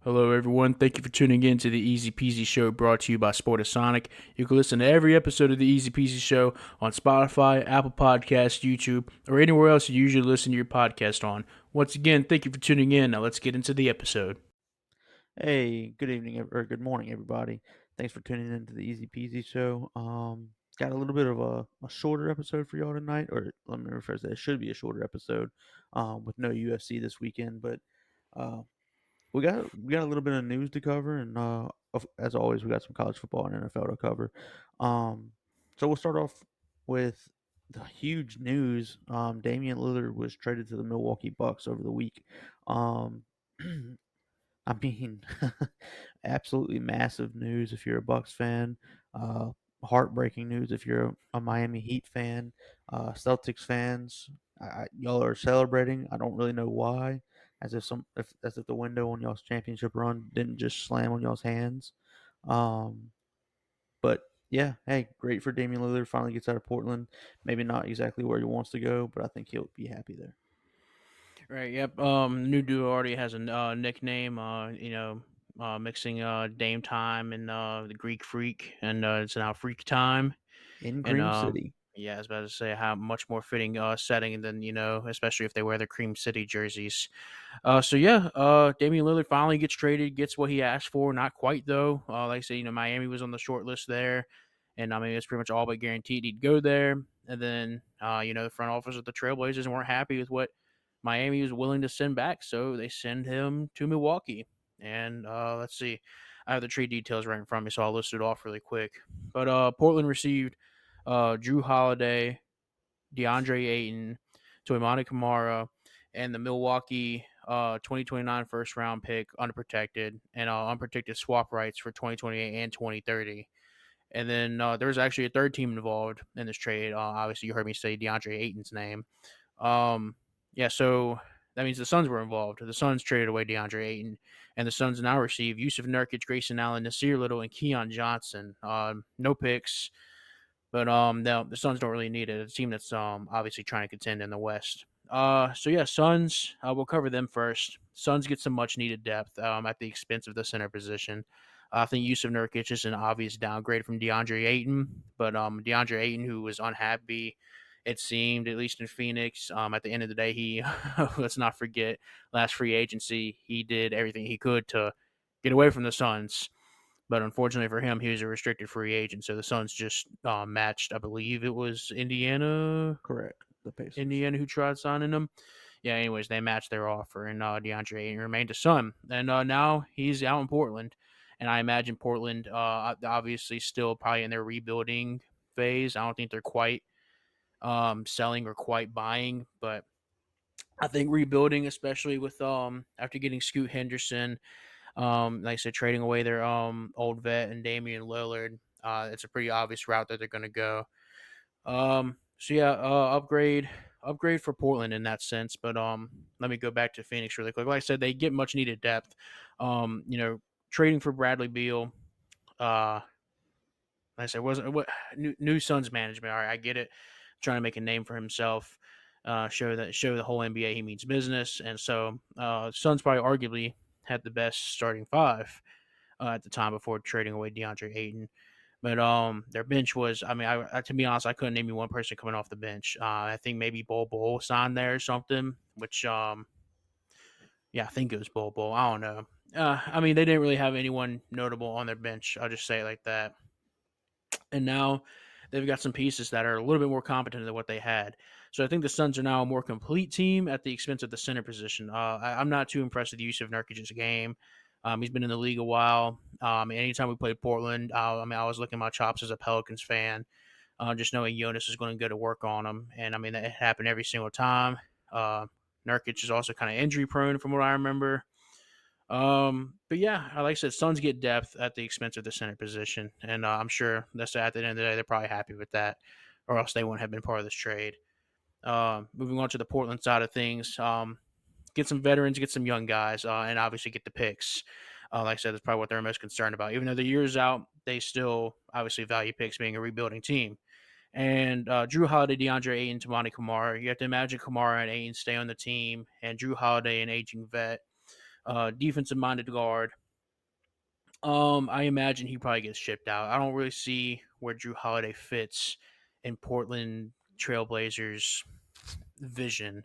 Hello, everyone. Thank you for tuning in to the Easy Peasy Show brought to you by Sportasonic. You can listen to every episode of the Easy Peasy Show on Spotify, Apple Podcasts, YouTube, or anywhere else you usually listen to your podcast on. Once again, thank you for tuning in. Now let's get into the episode. Hey, good evening or good morning, everybody. Thanks for tuning in to the Easy Peasy Show. Got a little bit of a shorter episode for y'all tonight, or let me rephrase that. It should be a shorter episode, with no UFC this weekend, but uh, we got a little bit of news to cover, and as always, we got some college football and NFL to cover. Um, so we'll start off with the huge news. Damian Lillard was traded to the Milwaukee Bucks over the week. Um, I mean, absolutely massive news if you're a Bucks fan. Uh, Heartbreaking news if you're a Miami Heat fan. Celtics fans, y'all are celebrating. I don't really know why, as if the window on y'all's championship run didn't just slam on y'all's hands. Um, but yeah, hey, great for Damian Lillard. Finally gets out of Portland. Maybe not exactly where he wants to go, but I think he'll be happy there. Right, yep. New duo already has a nickname, mixing Dame Time and the Greek Freak, and it's now Freak Time. In And Cream City. yeah, I was about to say how much more fitting setting than especially if they wear their Cream City jerseys. So yeah, Damian Lillard finally gets traded, gets what he asked for. Not quite though. Like I said, Miami was on the short list there, and I mean it's pretty much all but guaranteed he'd go there. And then the front office of the Trailblazers weren't happy with what Miami was willing to send back, so they send him to Milwaukee. And let's see, I have the trade details right in front of me, so I'll list it off really quick. But Portland received Drew Holiday, DeAndre Ayton, Toimani Kamara, and the Milwaukee 2029 first round pick unprotected and unprotected swap rights for 2028 and 2030. And then there's actually a third team involved in this trade. Obviously, you heard me say DeAndre Ayton's name. Um, yeah, so that means the Suns were involved. The Suns traded away DeAndre Ayton, and the Suns now receive Yusuf Nurkic, Grayson Allen, Nasir Little, and Keon Johnson. No picks, but no, the Suns don't really need it. It's a team that's obviously trying to contend in the West. So yeah, Suns. We'll cover them first. Suns get some much needed depth at the expense of the center position. I think Yusuf Nurkic is an obvious downgrade from DeAndre Ayton, but DeAndre Ayton, who was unhappy, it seemed at least in Phoenix. At the end of the day, he let's not forget last free agency, he did everything he could to get away from the Suns, but unfortunately for him, he was a restricted free agent. So the Suns just matched. I believe it was Correct. The Pacers. Indiana who tried signing him. Yeah. Anyways, they matched their offer, and DeAndre Ayton remained a Sun, and now he's out in Portland. And I imagine Portland, obviously, still probably in their rebuilding phase. I don't think they're quite selling or quite buying, but I think rebuilding, especially with after getting Scoot Henderson, like I said, trading away their old vet and Damian Lillard. It's a pretty obvious route that they're going to go. So yeah, upgrade for Portland in that sense. But let me go back to Phoenix really quick. Like I said, they get much needed depth. Trading for Bradley Beal. Uh, like I said, wasn't what new Suns management. All right, I get it. Trying to make a name for himself. Show the whole NBA he means business, and so Suns probably arguably had the best starting five at the time before trading away DeAndre Ayton. But their bench was, I mean, to be honest, I couldn't name you one person coming off the bench. I think maybe Bol signed there or something, which yeah, I think it was Bol. I don't know. I mean, they didn't really have anyone notable on their bench. I'll just say it like that. And now they've got some pieces that are a little bit more competent than what they had. So I think the Suns are now a more complete team at the expense of the center position. I'm not too impressed with the use of Nurkic's game. He's been in the league a while. Anytime we played Portland, I mean, I was looking at my chops as a Pelicans fan, just knowing Jonas is going to go to work on him. And I mean, that happened every single time. Nurkic is also kind of injury prone from what I remember. But yeah, like I said, Suns get depth at the expense of the center position, and I'm sure that's at the end of the day they're probably happy with that, or else they wouldn't have been part of this trade. Moving on to the Portland side of things, get some veterans, get some young guys, and obviously get the picks. Like I said, that's probably what they're most concerned about. Even though the year's out, they still obviously value picks being a rebuilding team. And Drew Holiday, DeAndre Ayton, Tamani Kamara. You have to imagine Kamara and Ayton stay on the team, and Drew Holiday, an aging vet. defensive minded guard. I imagine he probably gets shipped out. I don't really see where Drew Holiday fits in Portland Trailblazers vision.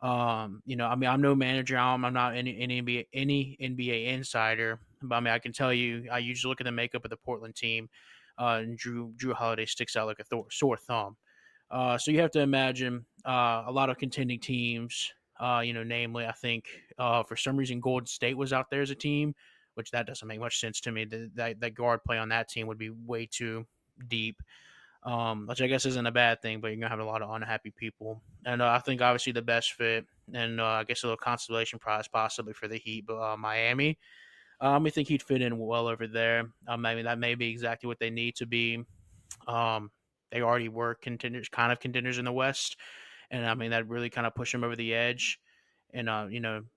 I mean, I'm no manager. I'm not any NBA insider, but I mean, I can tell you, I usually look at the makeup of the Portland team, and Drew Holiday sticks out like a sore thumb. So you have to imagine a lot of contending teams. Namely, I think for some reason Golden State was out there as a team, which that doesn't make much sense to me. That guard play on that team would be way too deep, which I guess isn't a bad thing, but you're gonna have a lot of unhappy people. And I think obviously the best fit, and I guess a little consolation prize possibly for the Heat, but Miami. I think he'd fit in well over there. I mean, that may be exactly what they need to be. Um, they already were contenders, kind of contenders in the West, and I mean that really kind of push them over the edge, and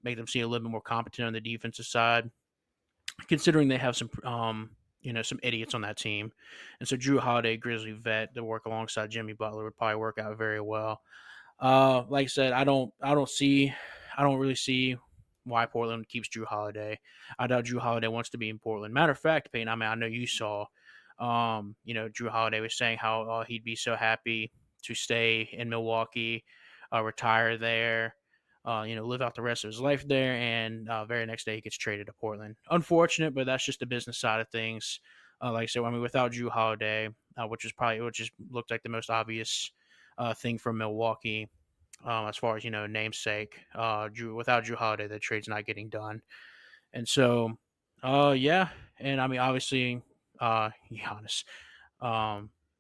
make them seem a little bit more competent on the defensive side, considering they have some idiots on that team, and so Drew Holiday, Grizzly vet, to work alongside Jimmy Butler would probably work out very well. Like I said, I don't really see why Portland keeps Drew Holiday. I doubt Drew Holiday wants to be in Portland. Matter of fact, Payne, I mean, I know you saw, Drew Holiday was saying how he'd be so happy to stay in Milwaukee, retire there, live out the rest of his life there, and very next day he gets traded to Portland. Unfortunate, but that's just the business side of things. Like I said, I mean, without Drew Holiday, which is looked like the most obvious thing from Milwaukee, as far as namesake. Without Drew Holiday, the trade's not getting done, and so, yeah, and I mean, obviously, Giannis.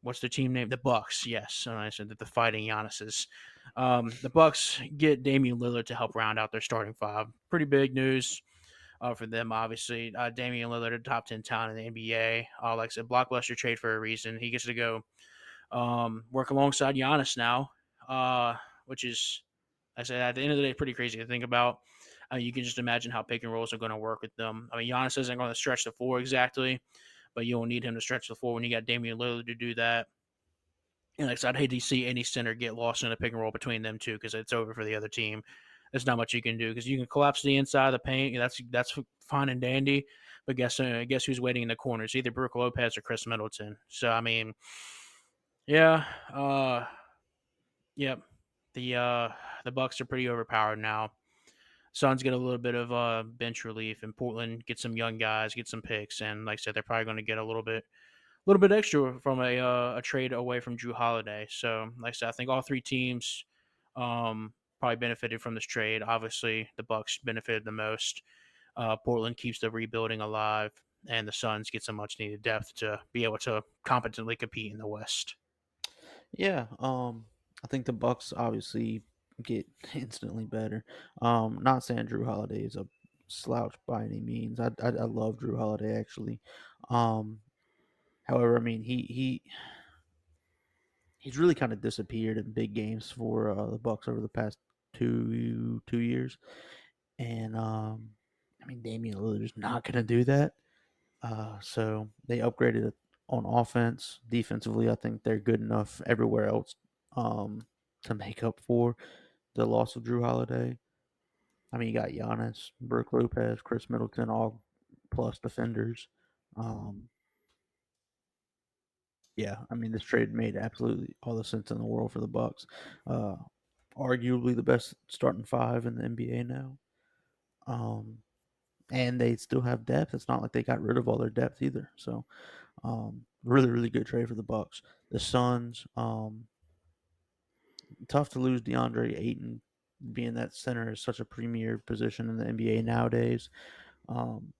What's the team name? The Bucks. Yes, and I said that the Fighting Giannis's. The Bucks get Damian Lillard to help round out their starting five. Pretty big news for them, obviously. Damian Lillard, a top 10 talent in the NBA. Like I said, blockbuster trade for a reason. He gets to go work alongside Giannis now, which is, I said, at the end of the day, pretty crazy to think about. You can just imagine how pick and rolls are going to work with them. I mean, Giannis isn't going to stretch the floor exactly, but you'll need him to stretch the floor when you got Damian Lillard to do that. And like I said, I'd hate to see any center get lost in a pick and roll between them two because it's over for the other team. There's not much you can do because you can collapse the inside of the paint. That's fine and dandy. But guess who's waiting in the corners? Either Brook Lopez or Chris Middleton. So I mean, yeah, yep. The Bucks are pretty overpowered now. Suns get a little bit of bench relief, and Portland get some young guys, get some picks, and like I said, they're probably going to get a little bit extra from a trade away from Drew Holiday. So, like I said, I think all three teams probably benefited from this trade. Obviously, the Bucks benefited the most. Portland keeps the rebuilding alive, and the Suns get some much needed depth to be able to competently compete in the West. Yeah, I think the Bucks obviously get instantly better. Not saying Drew Holiday is a slouch by any means. I love Drew Holiday actually. Um, However, I mean he's really kind of disappeared in big games for the Bucks over the past two years, and I mean Damian Lillard is not going to do that. So they upgraded it on offense. Defensively, I think they're good enough everywhere else to make up for the loss of Drew Holiday. I mean, you got Giannis, Brook Lopez, Chris Middleton, all plus defenders. Um, yeah, I mean, this trade made absolutely all the sense in the world for the Bucks. Uh, Arguably the best starting five in the NBA now. Um, and they still have depth. It's not like they got rid of all their depth either. So, really, really good trade for the Bucks. The Suns, tough to lose DeAndre Ayton, being that center is such a premier position in the NBA nowadays. Um,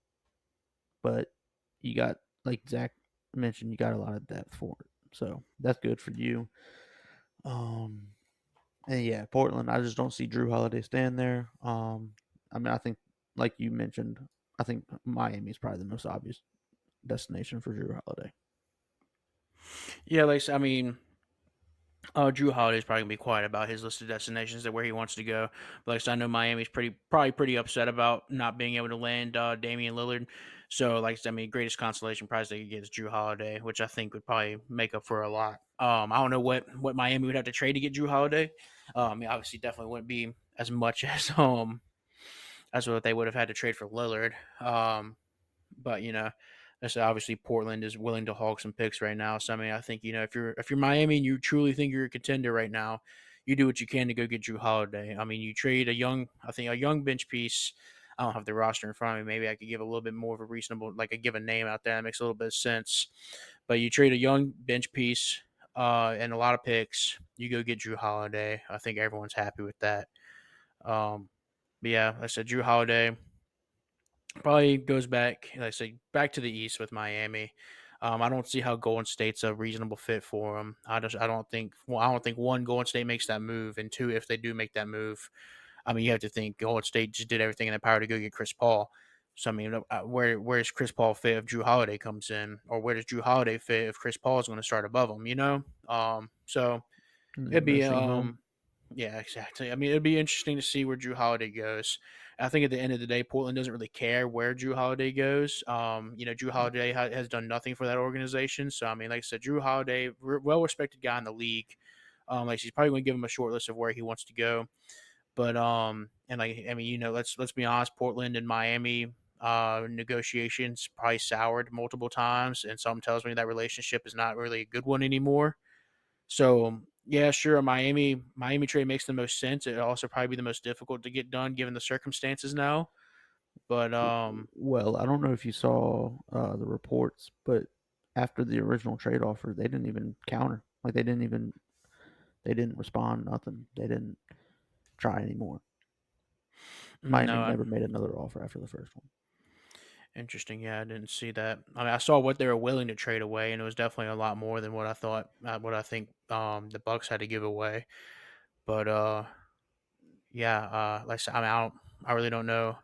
but you got, like Zach mentioned, you got a lot of depth for it. So that's good for you. Um, and yeah, Portland, I just don't see Drew Holiday staying there. I mean, I think, like you mentioned, I think Miami is probably the most obvious destination for Drew Holiday. Yeah, like I mean, Drew Holiday's probably gonna be quiet about his list of destinations and where he wants to go. But like I said, I know Miami's probably pretty upset about not being able to land Damian Lillard. So like I said, I mean, greatest consolation prize they could get is Drew Holiday, which I think would probably make up for a lot. I don't know what Miami would have to trade to get Drew Holiday. I mean, obviously, definitely wouldn't be as much as That's what they would have had to trade for Lillard. But that's obviously Portland is willing to hog some picks right now. So I mean, I think if you're Miami and you truly think you're a contender right now, you do what you can to go get Drew Holiday. I mean, you trade a young bench piece. I don't have the roster in front of me. Maybe I could give a little bit more of a reasonable, like I give a name out there that makes a little bit of sense. But you trade a young bench piece and a lot of picks. You go get Drew Holiday. I think everyone's happy with that. Um, but yeah, like I said Drew Holiday probably goes back, like I say, back to the East with Miami. I don't see how Golden State's a reasonable fit for him. I don't think one Golden State makes that move, and two, if they do make that move, I mean, you have to think Golden State just did everything in their power to go get Chris Paul. So I mean, where's Chris Paul fit if Drew Holiday comes in, or where does Drew Holiday fit if Chris Paul is going to start above him? So in the it'd be nursing home. yeah, exactly. I mean, it'd be interesting to see where Drew Holiday goes. I think at the end of the day, Portland doesn't really care where Drew Holiday goes. Drew Holiday has done nothing for that organization. So, I mean, like I said, Drew Holiday, well respected guy in the league. Like she's probably going to give him a short list of where he wants to go. But and like I mean, let's be honest, Portland and Miami negotiations probably soured multiple times, and something tells me that relationship is not really a good one anymore. So yeah, sure, a Miami trade makes the most sense. It also probably be the most difficult to get done given the circumstances now. But Well, I don't know if you saw the reports, but after the original trade offer, they didn't even counter. Like they didn't respond. Nothing. They didn't try anymore. Miami no, never made another offer after the first one. interesting. Yeah, I didn't see that. I mean, I saw what they were willing to trade away, and it was definitely a lot more than what I thought. What I think the Bucks had to give away. But yeah, like I said, I mean, I really don't know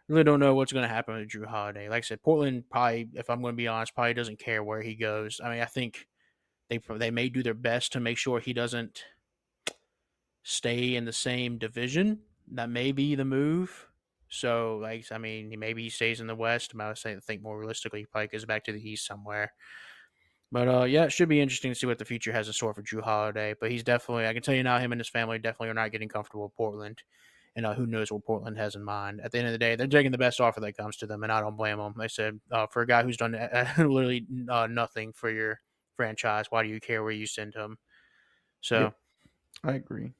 what's going to happen with Drew Holiday. Like I said, Portland probably, if I'm going to be honest, probably doesn't care where he goes. I mean, I think they may do their best to make sure he doesn't stay in the same division. That may be the move. So, like, I mean, maybe he stays in the West. I would say, I think more realistically, he probably goes back to the East somewhere. But yeah, it should be interesting to see what the future has in store for Drew Holiday. But he's definitely, I can tell you now, him and his family definitely are not getting comfortable with Portland. And who knows what Portland has in mind. At the end of the day, they're taking the best offer that comes to them, and I don't blame them. They said, for a guy who's done literally nothing for your franchise, why do you care where you send him? Yep, So, I agree.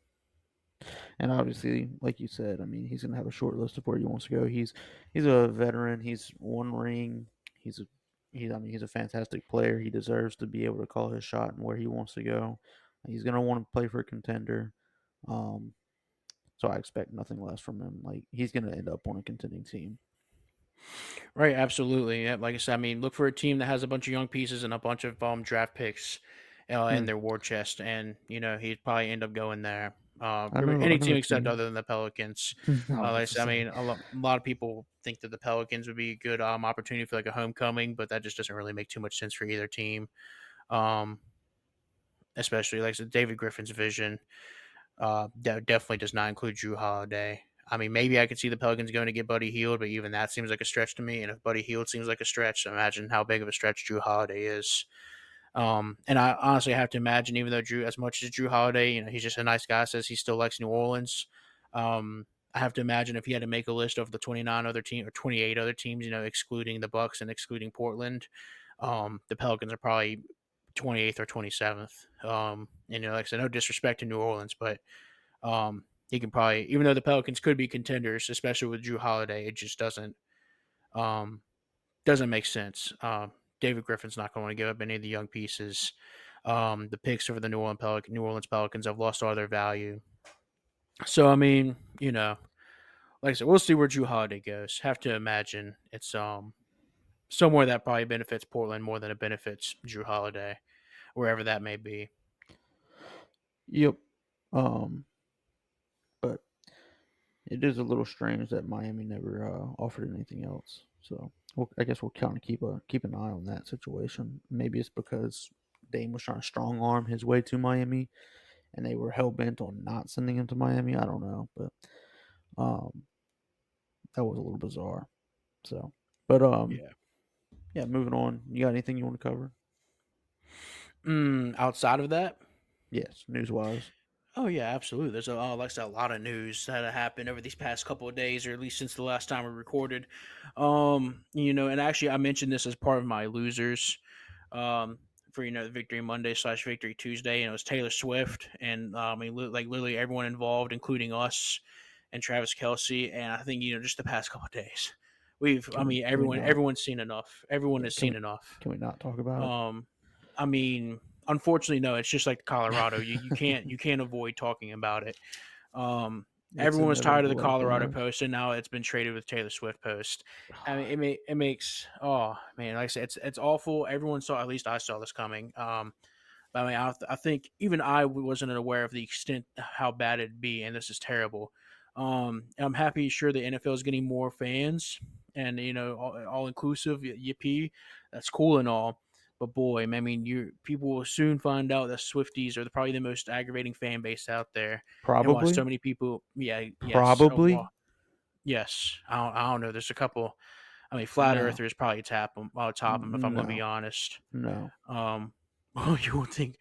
And obviously, like you said, I mean, he's gonna have a short list of where he wants to go. He's a veteran. He's one ring. He's a I mean, he's a fantastic player. He deserves to be able to call his shot and where he wants to go. He's gonna want to play for a contender. Um, so I expect nothing less from him. Like he's gonna end up on a contending team. right, absolutely. Yeah, like I said, I mean, look for a team that has a bunch of young pieces and a bunch of draft picks in Hmm. their war chest, and he'd probably end up going there. I Any know team a except team. other than the Pelicans. I was Like I about to said, I say. mean, a lot of people think that the Pelicans would be a good opportunity for like a homecoming, but that just doesn't really make too much sense for either team. Um, Especially like I said, David Griffin's vision that definitely does not include Drew Holiday. I mean, maybe I could see the Pelicans going to get Buddy Hield, but even that seems like a stretch to me. And if Buddy Hield seems like a stretch, imagine how big of a stretch Drew Holiday is. And I honestly have to imagine, even though Drew, as much as Drew Holiday, he's just a nice guy, says he still likes New Orleans. I have to imagine if he had to make a list of the 29 other teams or 28 other teams, excluding the Bucks and excluding Portland, the Pelicans are probably 28th or 27th. And like I said, no disrespect to New Orleans, but he can probably, even though the Pelicans could be contenders, especially with Drew Holiday, it just um, doesn't make sense. David Griffin's not going to give up any of the young pieces. The picks for the New Orleans Pelicans have lost all their value. So I mean, like I said, we'll see where Drew Holiday goes. Have to imagine it's somewhere that probably benefits Portland more than it benefits Drew Holiday, wherever that may be. Yep. Um, but it is a little strange that Miami never offered anything else. So I guess we'll kind of keep an eye on that situation. Maybe it's because Dame was trying to strong arm his way to Miami, and they were hell bent on not sending him to Miami. I don't know, but um, that was a little bizarre. So, but Yeah. yeah. Moving on. You got anything you want to cover? Outside of that, Yes, news wise. Oh yeah, absolutely. There's like I said, a lot of news that have happened over these past couple of days, or at least since the last time we recorded. And actually, I mentioned this as part of my losers, um, for the Victory Monday slash Victory Tuesday, and it was Taylor Swift, and like literally everyone involved, including us and Travis Kelsey, and I think just the past couple of days, Can we not everyone's seen enough. Everyone has can we seen enough. can we not talk about it? Um, I mean, Unfortunately, no. It's just like Colorado. You can't avoid talking about it. Um, It's Everyone was tired of the inevitable after Colorado that. post, and now it's been traded with Taylor Swift post. I mean, it makes oh man, like I said, it's awful. Everyone saw, at least I saw this coming. I mean, I think even I wasn't aware of the extent how bad it'd be, and this is terrible. I'm happy, sure, the NFL is getting more fans, and all inclusive. Yippee, that's cool and all. But boy, I mean, you people will soon find out that Swifties are probably the most aggravating fan base out there, and why Probably, so many people. Yeah, yes, probably yes. I don't know. There's a couple. I mean, flat no, earthers probably top them if I'm going to be no, honest. no, Um, you would think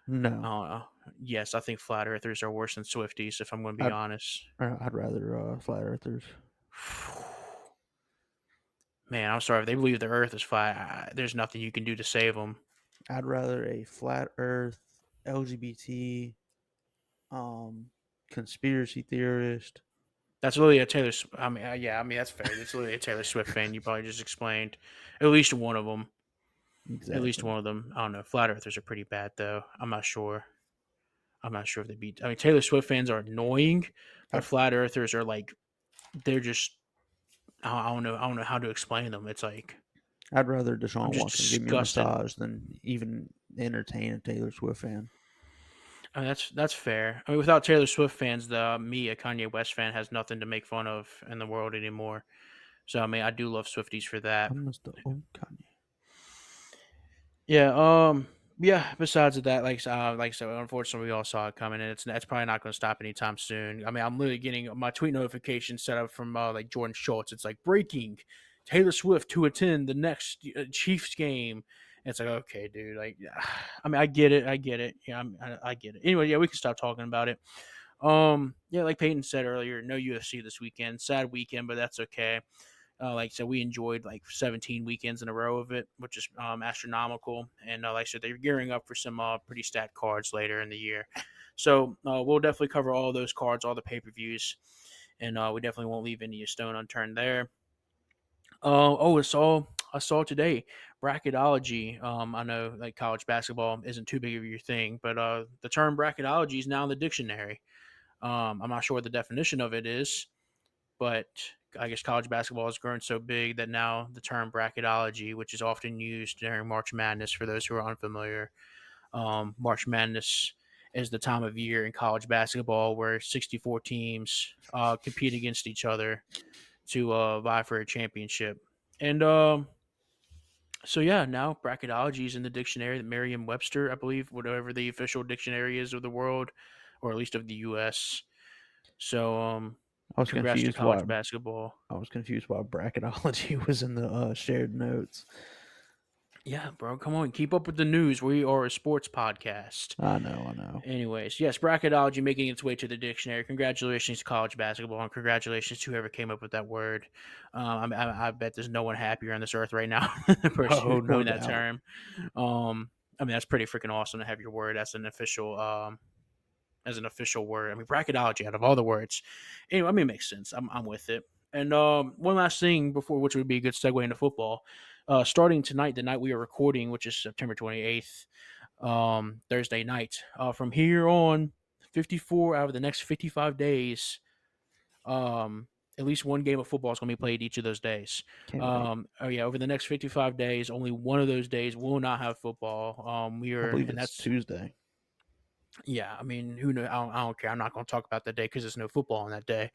no. uh, yes, I think flat earthers are worse than Swifties, if I'm going to be I'd honest. I'd rather flat earthers. Man, I'm sorry if they believe the Earth is flat. There's nothing you can do to save them. I'd rather a flat Earth LGBT um conspiracy theorist. That's literally a Taylor. I mean, yeah, I mean that's fair. That's literally a Taylor Swift fan. You probably just explained. At least one of them. At least Exactly. one of them. I don't know. Flat Earthers are pretty bad though. I'm not sure. I'm not sure if they beat. I mean, Taylor Swift fans are annoying, but I'd flat Earthers are like they're just. I don't know. I don't know how to explain them. It's like I'd rather I'm Deshaun just Watson give me a disgusted. massage than even entertain a Taylor Swift fan. I mean, that's fair. I mean, without Taylor Swift fans, me, a Kanye West fan, has nothing to make fun of in the world anymore. So I mean, I do love Swifties for that. I'm Mr. Oh Kanye. Yeah. Yeah. Besides that, like I said, unfortunately, we all saw it coming, and it's probably not going to stop anytime soon. I mean, I'm literally getting my tweet notifications set up from like Jordan Schultz. It's like breaking: Taylor Swift to attend the next Chiefs game. And it's like, okay, dude. Like, I mean, I get it. I get it. Yeah, I get it. Anyway, yeah, we can stop talking about it. Yeah, like Peyton said earlier, no UFC this weekend. Sad weekend, but that's okay. Like I said, we enjoyed like 17 weekends in a row of it, which is astronomical. And like I said, they're gearing up for some pretty stacked cards later in the year. So we'll definitely cover all those cards, all the pay per views, and we definitely won't leave any stone unturned there. I saw today bracketology. I know like college basketball isn't too big of your thing, but the term bracketology is now in the dictionary. I'm not sure what the definition of it is, but I guess college basketball has grown so big that now the term bracketology, which is often used during March Madness, for those who are unfamiliar, March Madness is the time of year in college basketball where 64 teams compete against each other to vie for a championship. And so yeah, now bracketology is in the dictionary, the Merriam-Webster, I believe, whatever the official dictionary is of the world, or at least of the U.S. So I was congrats to confused why college basketball. bracketology was in the shared notes. Yeah, bro, come on, keep up with the news. We are a sports podcast. I know, I know. Anyways, yes, bracketology making its way to the dictionary. Congratulations to college basketball, and congratulations to whoever came up with that word. I bet there's no one happier on this earth right now than the person who Oh, no coined that doubt. term. I mean, that's pretty freaking awesome to have your word as an official word. I mean, bracketology out of all the words. Anyway, I mean, it makes sense. I'm with it. And one last thing before, which would be a good segue into football. Starting tonight, the night we are recording, which is September 28th, Thursday night. From here on, 54 out of the next 55 days, at least one game of football is going to be played each of those days. Can't wait. Oh yeah, over the next 55 days, only one of those days will not have football. I believe And it's that's Tuesday. yeah. I mean, who knows? I don't care. I'm not going to talk about that day because there's no football on that day.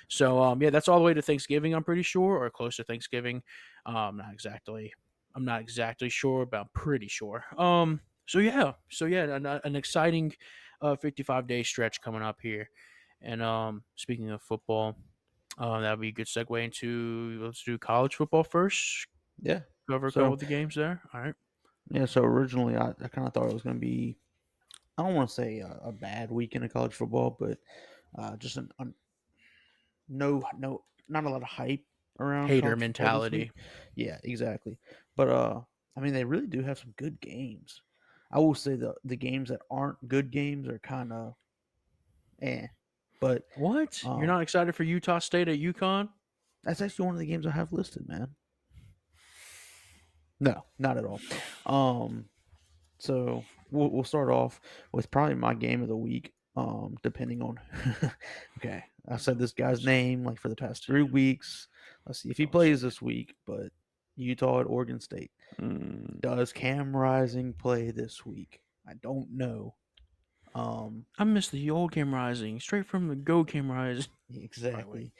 So yeah, that's all the way to Thanksgiving. I'm pretty sure, or close to Thanksgiving. Not exactly. I'm not exactly sure, but I'm pretty sure. So yeah, an exciting 55-day stretch coming up here. And speaking of football, that would be a good segue into let's do college football first. Yeah. Cover a couple So of the games there. All right. yeah. So originally, I kind of thought it was going to be I don't want to say a bad weekend of college football, but just no, not a lot of hype around Hater college football this week. mentality. Yeah, exactly. But I mean, they really do have some good games. I will say the games that aren't good games are kind of eh. But What? You're um, not excited for Utah State at UConn? that's actually one of the games I have listed, man. No, not at all. Um, so we'll start off with probably my game of the week. Depending on, okay, I said this guy's name like for the past 3 weeks. Let's see if he Don't say plays it. this week. But Utah at Oregon State. Mm. Does Cam Rising play this week? I don't know. Um, I miss the old Cam Rising, straight from the Go Cam Rising. By the way, exactly.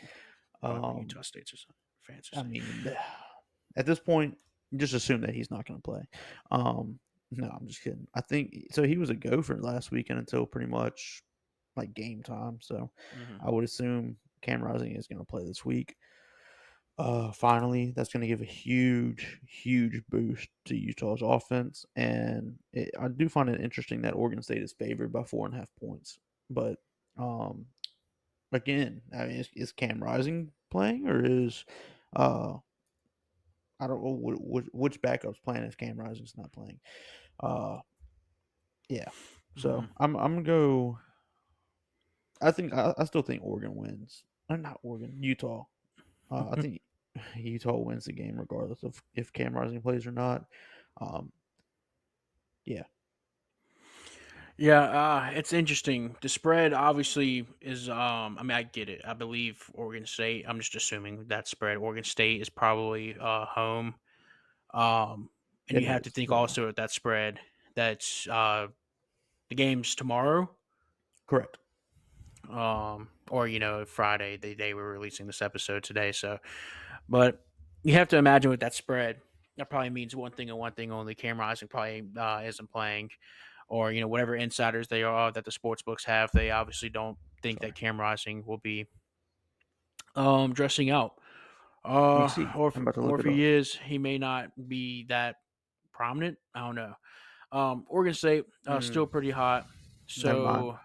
Utah Um, State's fans are I saying. mean, at this point, just assume that he's not going to play. No, I'm just kidding. I think so. He was a gopher last weekend until pretty much like game time. So Mm-hmm. I would assume Cam Rising is going to play this week. Finally, that's going to give a huge boost to Utah's offense, and I do find it interesting that Oregon State is favored by 4.5 points. But um, again, I mean, is Cam Rising playing or is uh I don't know which backup's playing if Cam Rising's not playing. Uh, yeah. Mm-hmm. So I'm gonna go. I still think Oregon wins. Not Oregon, Utah. I think Utah wins the game regardless of if Cam Rising plays or not. Um, yeah, Yeah, it's interesting. The spread obviously is. I mean, I get it. I believe Oregon State. I'm just assuming that spread. Oregon State is probably home. And it you have to is. think Yeah, also at that spread. That's the game's tomorrow. correct. Or Friday. They were releasing this episode today. So, but you have to imagine with that spread. That probably means one thing and one thing only. Cam Rising probably isn't playing, or whatever insiders they are that the sports books have. They obviously don't think that Sorry. Cam Rising will be dressing out. Let me see. Or I'm about to or look if it up. he is, he may not be that prominent. I don't know. Oregon State Mm, still pretty hot. never mind. So,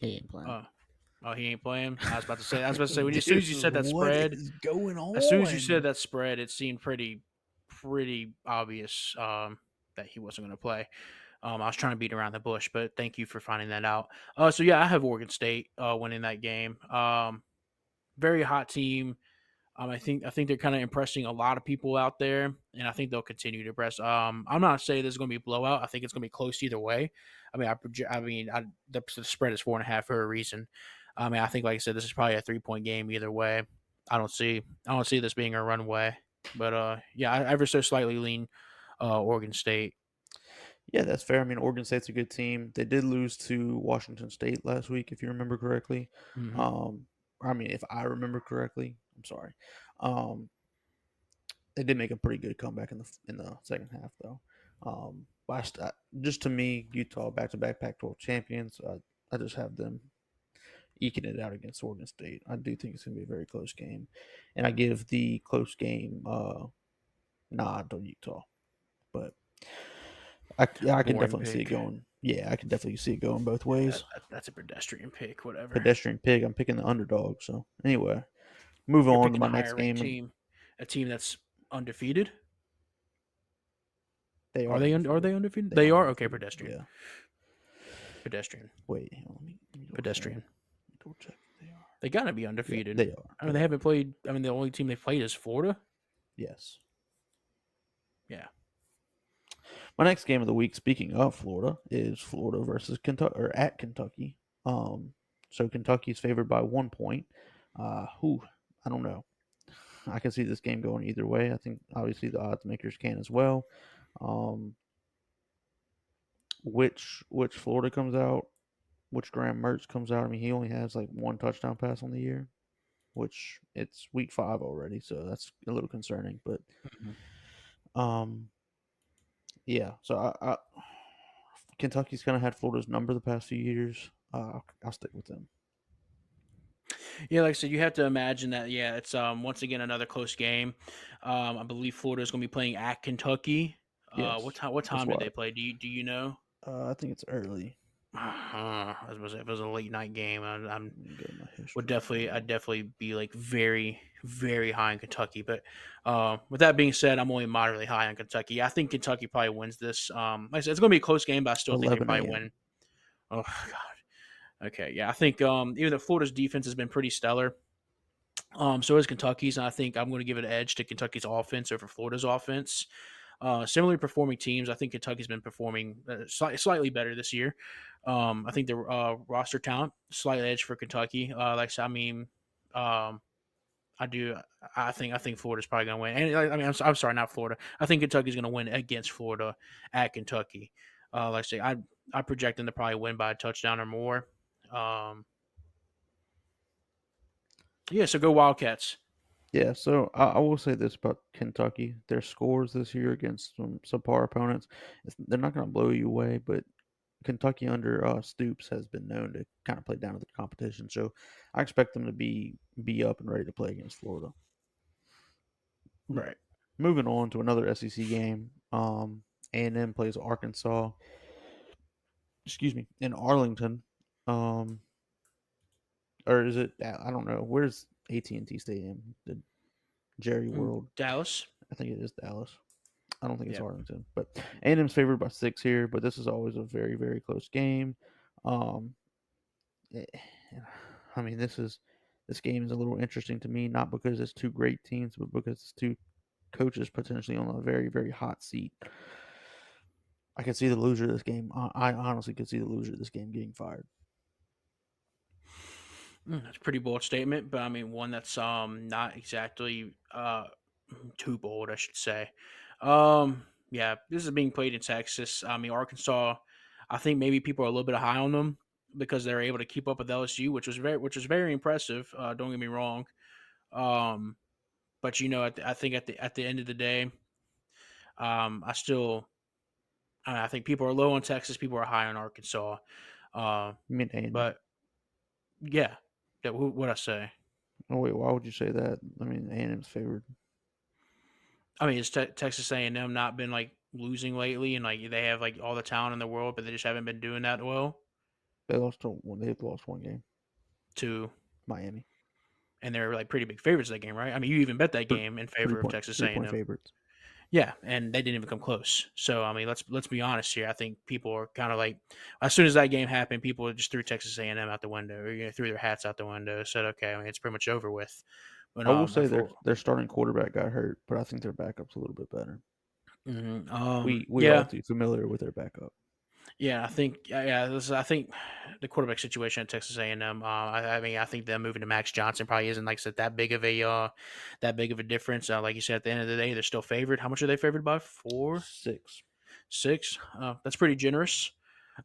He ain't playing. uh, oh, he ain't playing. I was about to say. I was about to say when as soon Dude, as you said that what spread, is going as soon as you said on? that spread, it seemed pretty obvious that he wasn't going to play. I was trying to beat around the bush, but thank you for finding that out. So yeah, I have Oregon State winning that game. Very hot team. I think they're kind of impressing a lot of people out there, and I think they'll continue to impress. I'm not saying this is going to be a blowout. I think it's going to be close either way. I mean, the spread is 4.5 for a reason. I mean, I think, like I said, this is probably a 3 point game either way. I don't see this being a runaway, but yeah, I ever so slightly lean Oregon State. Yeah, that's fair. I mean, Oregon State's a good team. They did lose to Washington State last week, if you remember correctly. Hmm. Um, I mean, if I remember correctly, I'm sorry. Um, they did make a pretty good comeback in the second half, though. Just to me, Utah back to back Pac-12 champions. I just have them eking it out against Oregon State. I do think it's going to be a very close game, and I give the close game nod to Utah. But I can Boring definitely see it pick. going. Yeah, I can definitely see it going both Yeah, ways. that's a pedestrian pick. Whatever. Pedestrian pig. I'm picking the underdog. So anyway, move You're on to picking my a higher next ranked game. team, a team that's undefeated. They Are are they are undefeated. they undefeated? They They are are okay. undefeated. Pedestrian, Yeah. pedestrian, Wait, hang on, let me double check. pedestrian. Double check if they are. They gotta be Yeah, undefeated. they are. I mean, They they are. haven't played. I mean, the only team they played is Florida. Yes. Yeah. My next game of the week, speaking of Florida, is Florida versus Kentucky or at Kentucky. So Kentucky's favored by 1 point. Who I don't know. I can see this game going either way. I think obviously the odds makers can as well. Um, which Florida comes out, which Graham Mertz comes out. I mean, he only has like one touchdown pass on the year, which it's week 5 already, so that's a little concerning. But Mhm. um, yeah. So Kentucky's kind of had Florida's number the past few years. I'll stick with them. Yeah, like I said, you have to imagine that. Yeah, it's once again another close game. I believe Florida is going to be playing at Kentucky. What Yes, time? What that's time did why. they play? Do you know? I think it's early. If it was a late night game, I'm Let me go to my would history definitely here. I'd definitely be like very very high in Kentucky. But with that being said, I'm only moderately high on Kentucky. I think Kentucky probably wins this. Like I said, it's going to be a close game, but I still think they 11 probably a.m. win. Oh God. Okay, yeah, I think even though Florida's defense has been pretty stellar, so is Kentucky's, and I think I'm going to give it an edge to Kentucky's offense over Florida's offense. Similarly performing teams, I think Kentucky's been performing slightly better this year. I think the roster talent slightly edge for Kentucky. I mean, um, I do. I think Florida's probably going to win. And I mean, I'm sorry, not Florida. I think Kentucky's going to win against Florida at Kentucky. Like I say, I project them to probably win by a touchdown or more. Um, yeah, so go Wildcats. Yeah, so I will say this about Kentucky: their scores this year against some subpar opponents, they're not going to blow you away, but Kentucky under Stoops has been known to kind of play down to the competition. So I expect them to be up and ready to play against Florida. Right. Moving on to another SEC game, A&M plays Arkansas. Excuse me, in Arlington, um, or is it? I don't know. Where's AT&T Stadium? The Jerry World. Dallas. I think it is Dallas. I don't think it's Yep. Arlington, but A&M's favored by 6 here. But this is always a very very close game. Um, eh, I mean this game is a little interesting to me, not because it's two great teams, but because it's two coaches potentially on a very very hot seat. I could see the loser of this game. I honestly could see the loser of this game getting fired. That's a pretty bold statement, but I mean one that's not exactly too bold, I should say. Yeah, this is being played in Texas. I mean Arkansas. I think maybe people are a little bit high on them because they're able to keep up with LSU, which was very impressive. Don't get me wrong. Um, but I think at the end of the day, I still I think people are low on Texas, people are high on Arkansas. Uh, I mean A&M. but yeah, what I say. Oh wait, why would you say that? I mean A&M's favored. I mean, it's Texas A&M not been like losing lately, and like they have like all the talent in the world, but they just haven't been doing that well. They've lost one game. To Miami. And they're like pretty big favorites of that game, right? I mean, you even bet that Th- game in three favor of point Texas three point A&M. favorites. Yeah, and they didn't even come close. So I mean, let's be honest here. I think people are kind of like, as soon as that game happened, people just threw Texas A&M out the window, or threw their hats out the window. Said, okay, I mean, it's pretty much over with. But I will say for their starting quarterback got hurt, but I think their backup's a little bit better. We are all yeah, too familiar with their backup. yeah, I think I think the quarterback situation at Texas A&M. I mean, I think them moving to Max Johnson probably isn't like I said that big of a difference. Like you said, at the end of the day, they're still favored. How much are they favored by? 4, 6. 6. That's pretty generous.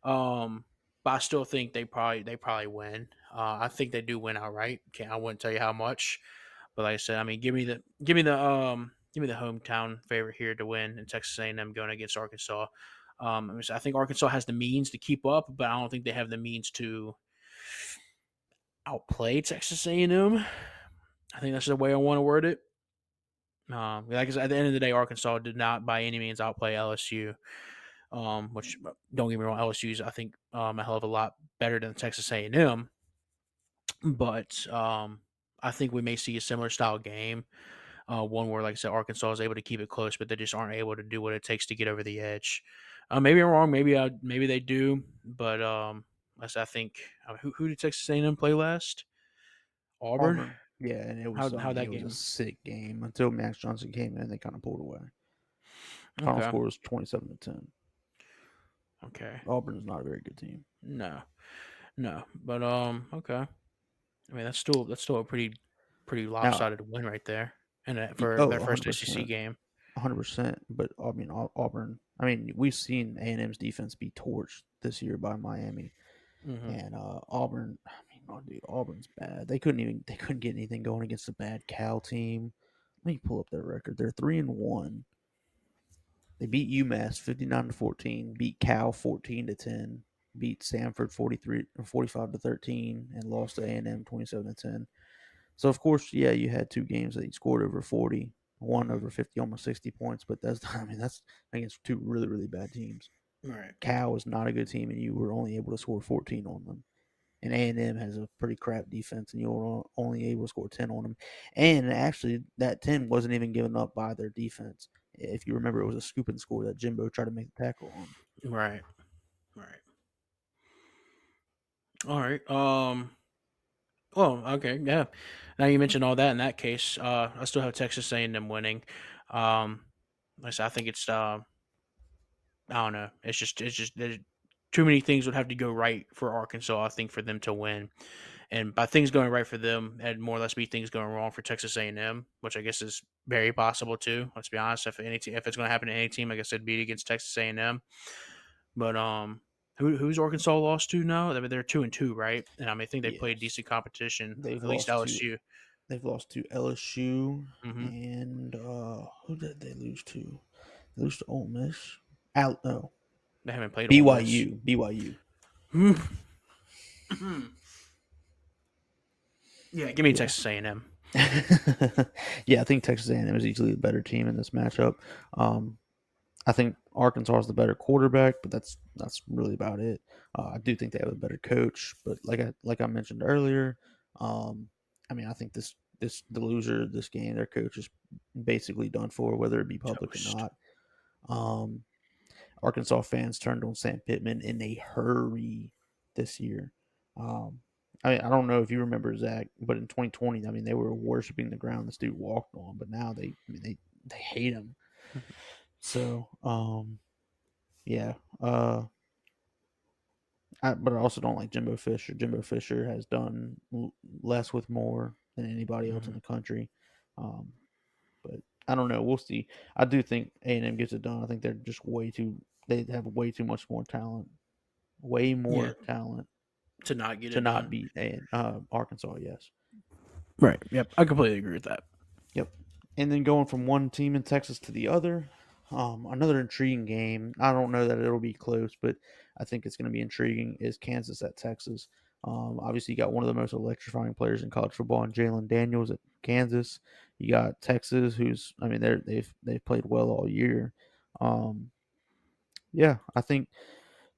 Um, but I still think they probably win. I think they do win outright. I wouldn't tell you how much, but like I said, I mean, give me the hometown favorite here to win in Texas A&M going against Arkansas. I think Arkansas has the means to keep up, but I don't think they have the means to outplay Texas A&M. I think that's the way I want to word it. Like I said, at the end of the day, Arkansas did not by any means outplay LSU. Which don't get me wrong, LSU's I think a hell of a lot better than Texas A&M, but I think we may see a similar style game, one where like I said, Arkansas is able to keep it close, but they just aren't able to do what it takes to get over the edge. Maybe I'm wrong, maybe they do, but I think who did Texas A&M play last? Auburn. Auburn. Yeah, and How that it was a game? sick game until Max Johnson came in. They kind of pulled away. Final Okay, score was 27-10. okay, Auburn is not a very good team. no, no, but okay. I mean, that's still a pretty Now, lopsided win right there, and for oh, their first SEC 100%. game. 100%. But I mean, Auburn. I mean, we've seen A&M's defense be torched this year by Miami, Hmm. and Auburn. I mean, oh, dude, Auburn's bad. They couldn't get anything going against a bad Cal team. Let me pull up their record. They're 3-1. They beat UMass 59-14. Beat Cal 14-10. Beat Samford 45-13, and lost to A&M 27-10. So of course, yeah, you had two games that he scored over 40, one over 50, almost 60 points. But that's I mean that's against two really really bad teams. Right. Cal is not a good team, and you were only able to score 14 on them. And A&M has a pretty crap defense, and you were only able to score 10 on them. And actually, that 10 wasn't even given up by their defense. If you remember, it was a scoop and score that Jimbo tried to make the tackle on. Right. Right. All right. Well, okay, yeah. Now you mentioned all that. In that case, I still have Texas A&M winning. Like I said, I think it's I don't know. It's just there's too many things would have to go right for Arkansas. I think for them to win, and by things going right for them, and more or less be things going wrong for Texas A&M, which I guess is very possible too. Let's be honest. If it's going to happen to any team, I guess it'd be against Texas A&M. But who's Arkansas lost to now? I mean, they're 2-2, right? And I mean, I think they played Yes, decent competition. they've At least lost to LSU. they've lost to LSU Hmm. and who did they lose to? They lose to Ole Miss. No, They haven't played Ole Miss. BYU. Yeah, give me Yeah. Texas A&M. Yeah, I think Texas A&M is easily the better team in this matchup. Um, I think Arkansas is the better quarterback, but that's really about it. I do think they have a better coach, but like I mentioned earlier, um, I mean I think the loser of this game, their coach is basically done for, whether it be public or Toast. not. Um, Arkansas fans turned on Sam Pittman in a hurry this year. Um, I don't know if you remember Zach, but in 2020, I mean they were worshiping the ground this dude walked on, but now they hate him. So yeah. But I also don't like Jimbo Fisher. Jimbo Fisher has done less with more than anybody else in Hmm. the country. Um, but I don't know. We'll see. I do think A&M gets it done. I think they're just way too. They have way too much more talent. Way Yeah, more talent to not get to it not done. beat Arkansas. Yes. Right. Yep. I completely agree with that. Yep. And then going from one team in Texas to the other, another intriguing game. I don't know that it'll be close, but I think it's going to be intriguing. Is Kansas at Texas? Obviously, you got one of the most electrifying players in college football, and Jalen Daniels at Kansas. You got Texas, who's I mean they've played well all year. Um, yeah, I think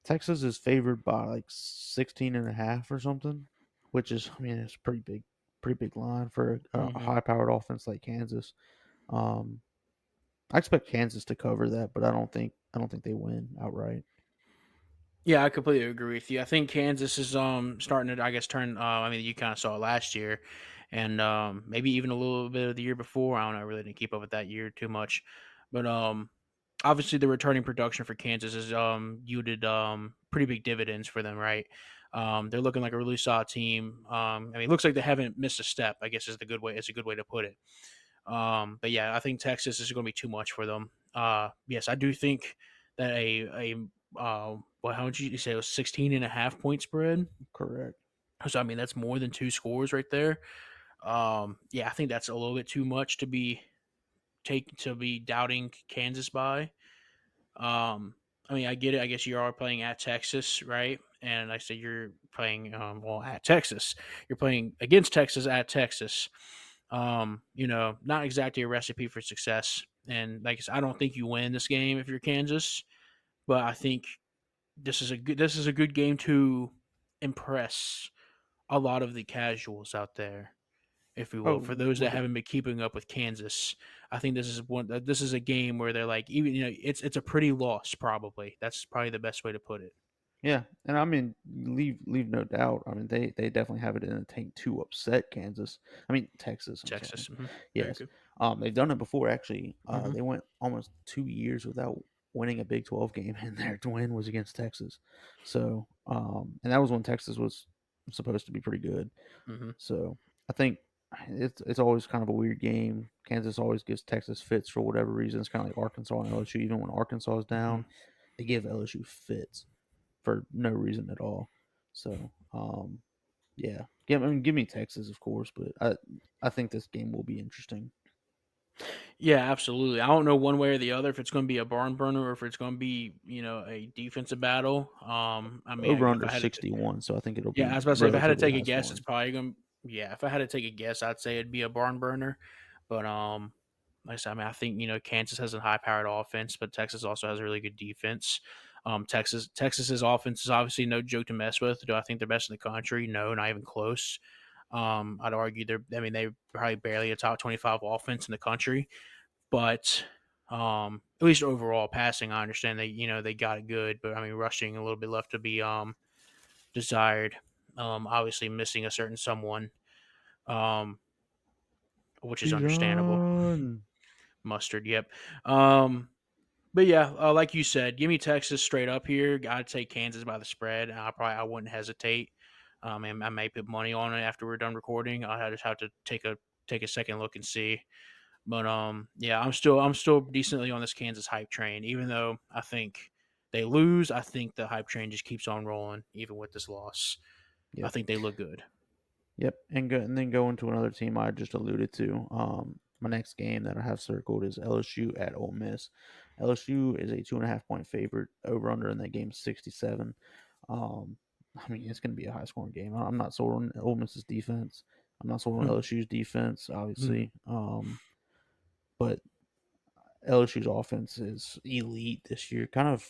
Texas is favored by like 16 and a half or something, which is I mean it's pretty big line for a Hmm. high powered offense like Kansas. Um, I expect Kansas to cover that, but I don't think they win outright. Yeah, I completely agree with you. I think Kansas is starting to, I guess, turn. I mean, you kind of saw it last year, and maybe even a little bit of the year before. I don't know. I really didn't keep up with that year too much, but obviously the returning production for Kansas has yielded pretty big dividends for them, right? They're looking like a really solid team. I mean, it looks like they haven't missed a step. I guess is the good way. It's a good way to put it. But yeah, I think Texas is going to be too much for them. Yes, I do think that well, how would you say it was 16.5 point spread? Correct. So I mean, that's more than two scores right there. Yeah, I think that's a little bit too much to be doubting Kansas by. Um, I mean, I get it. I guess you are playing at Texas, right? And like I said, you're playing well at Texas. You're playing against Texas at Texas. Not exactly a recipe for success. And like I said, I don't think you win this game if you're Kansas, but I think this is a good game to impress a lot of the casuals out there, if we will. Oh, For those that with haven't been keeping up with Kansas, I think this is a game where they're like, even it's a pretty loss probably. That's probably the best way to put it. Yeah, and I mean, leave no doubt. I mean, they definitely have it in the tank to upset Kansas. I mean, Texas. I'm sorry. Texas, very Yes, good. they've done it before. Actually, Hmm. they went almost 2 years without winning a Big 12 game, and their win was against Texas. So, and that was when Texas was supposed to be pretty good. Hmm. So, I think it's always kind of a weird game. Kansas always gives Texas fits for whatever reason. It's kind of like Arkansas and LSU. Even when Arkansas is Hmm. down, they give LSU fits for no reason at all. So, yeah, give me Texas, of course, but I think this game will be interesting. Yeah, absolutely. I don't know one way or the other if it's going to be a barn burner or if it's going to be a defensive battle. I mean, Over if under I had to, 61, so I think it'll yeah, I be was about to say if I had to relatively take a high guess, it's scoring. probably going. to Yeah, if I had to take a guess, I'd say it'd be a barn burner. But like I said, I mean, I think Kansas has a high-powered offense, but Texas also has a really good defense. Texas's offense is obviously no joke to mess with. Do I think they're best in the country? No, not even close. I'd argue they're. I mean, they're probably barely a top 25 offense in the country, but at least overall passing, I understand they got it good, but I mean rushing a little bit left to be desired. Obviously missing a certain someone, um, which is understandable. Bijan. Mustard, yep. Um, but yeah, like you said, give me Texas straight up here. I'd take Kansas by the spread. I wouldn't hesitate. And I may put money on it after we're done recording. I just have to take a second look and see. But yeah, I'm still decently on this Kansas hype train. Even though I think they lose, I think the hype train just keeps on rolling, even with this loss. I Yep. think they look good. Yep. And then going to another team I just alluded to. My next game that I have circled is LSU at Ole Miss. LSU is a 2.5 point favorite. Over under in that game 67. Um, I mean, it's going to be a high scoring game. I'm not sold on Ole Miss's defense. I'm not sold on LSU's defense, obviously. But LSU's offense is elite this year. Kind of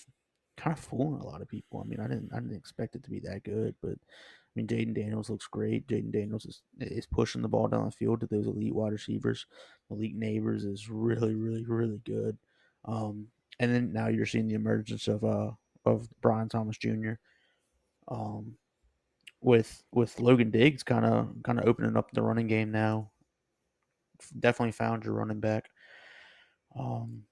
fooling a lot of people. I mean, I didn't expect it to be that good, but I mean, Jaden Daniels looks great. Jaden Daniels is pushing the ball down the field to those elite wide receivers. Malik Neighbors is really, really, really good. And then now you're seeing the emergence of Brian Thomas Jr. Um, with Logan Diggs kind of opening up the running game now. Definitely found your running back. Um,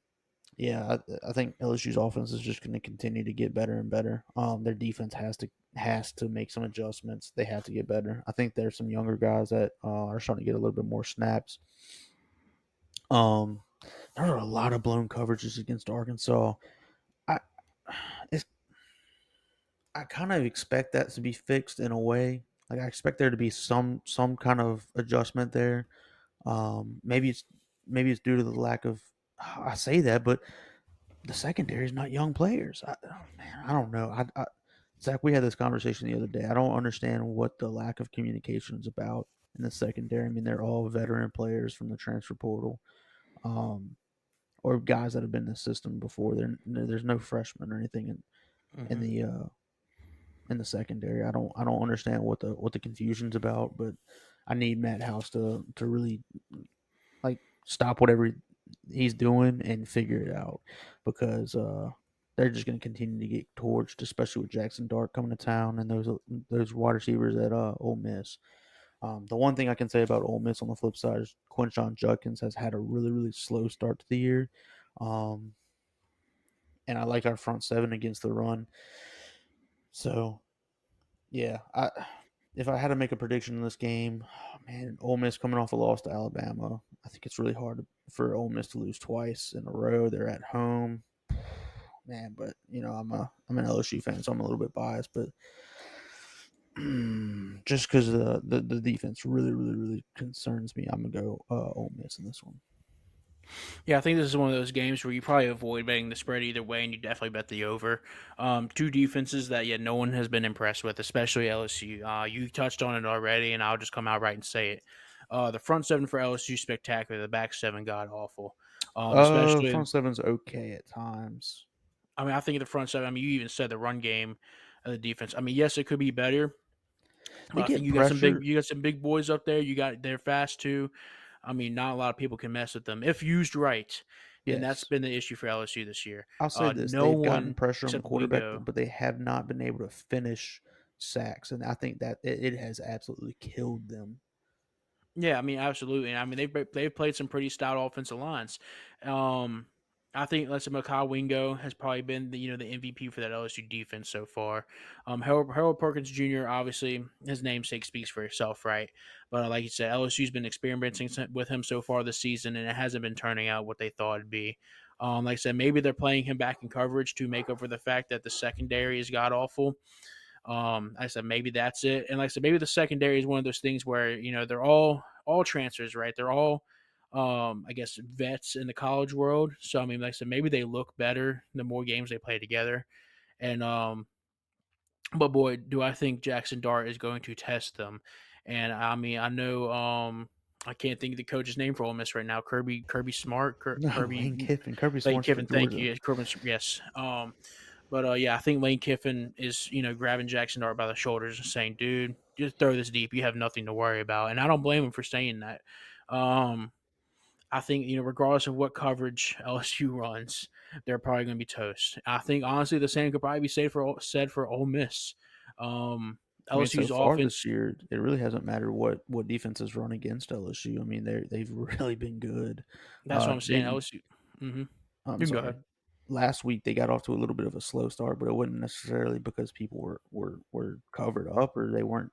Yeah, I think LSU's offense is just going to continue to get better and better. Their defense has to make some adjustments. They have to get better. I think there's some younger guys that are starting to get a little bit more snaps. Um, there are a lot of blown coverages against Arkansas. I it's, I kind of expect that to be fixed in a way. Like I expect there to be some kind of adjustment there. Maybe it's due to the lack of. I say that, but the secondary is not young players. Man, I don't know. Zach, we had this conversation the other day. I don't understand what the lack of communication is about in the secondary. I mean, they're all veteran players from the transfer portal, um, or guys that have been in the system before. There's no freshmen or anything in Mm-hmm. the secondary. I don't understand what the confusion's about, but I need Matt House to really like stop whatever he's doing and figure it out because they're just going to continue to get torched, especially with Jackson Dart coming to town and those wide receivers at Ole Miss. The one thing I can say about Ole Miss on the flip side is Quinshon Judkins has had a really really slow start to the year, um, and I like our front seven against the run. So yeah, if I had to make a prediction in this game, man, Ole Miss coming off a loss to Alabama, I think it's really hard for Ole Miss to lose twice in a row. They're at home, man. But I'm an LSU fan, so I'm a little bit biased. But just because the defense really really really concerns me, I'm gonna go Ole Miss in this one. Yeah, I think this is one of those games where you probably avoid betting the spread either way, and you definitely bet the over. Two defenses that no one has been impressed with, especially LSU. You touched on it already, and I'll just come out right and say it. The front seven for LSU spectacular. The back seven god awful. Especially, Front seven's okay at times. I mean, I think the front seven. I mean, you even said the run game, the defense. I mean, yes, it could be better, They but I think get pressure. you got some big boys up there. They're fast too. I mean, not a lot of people can mess with them if used right. And that's Yes, been the issue for LSU this year. I'll say this: No they've gotten one pressure on the except quarterback, Wingo. but they have not been able to finish sacks, and I think that it has absolutely killed them. Yeah, I mean, absolutely. And I mean, they've played some pretty stout offensive lines. Um, I think let's say Makai Wingo has probably been the MVP for that LSU defense so far. Harold Perkins Jr. obviously his namesake speaks for itself, right? But like you said, LSU's been experimenting with him so far this season, and it hasn't been turning out what they thought it'd be. Like I said, maybe they're playing him back in coverage to make up for the fact that the secondary is god awful. I said maybe that's it, and like I said, maybe the secondary is one of those things where they're all transfers, right? They're all, I guess, vets in the college world. So I mean, like I said, maybe they look better the more games they play together. And but boy, do I think Jackson Dart is going to test them. And I mean, I know, I can't think of the coach's name for Ole Miss right now. Kirby Smart, No, Kirby, Lane Kiffin, Kirby Lane Smart's for Kiffin. Thank Georgia. you, Kirby. Yes. But yeah, I think Lane Kiffin is grabbing Jackson Dart by the shoulders and saying, "Dude, just throw this deep. You have nothing to worry about." And I don't blame him for saying that. Um, I think regardless of what coverage LSU runs, they're probably going to be toast. I think honestly, the same could probably be said for Ole Miss. Um, I mean, so LSU's far this offense. year, it really hasn't mattered what defenses run against LSU. I mean, they've really been good. That's what I'm saying. They LSU. Mm-hmm. I'm You can go sorry. ahead. Last week they got off to a little bit of a slow start, but it wasn't necessarily because people were covered up or they weren't.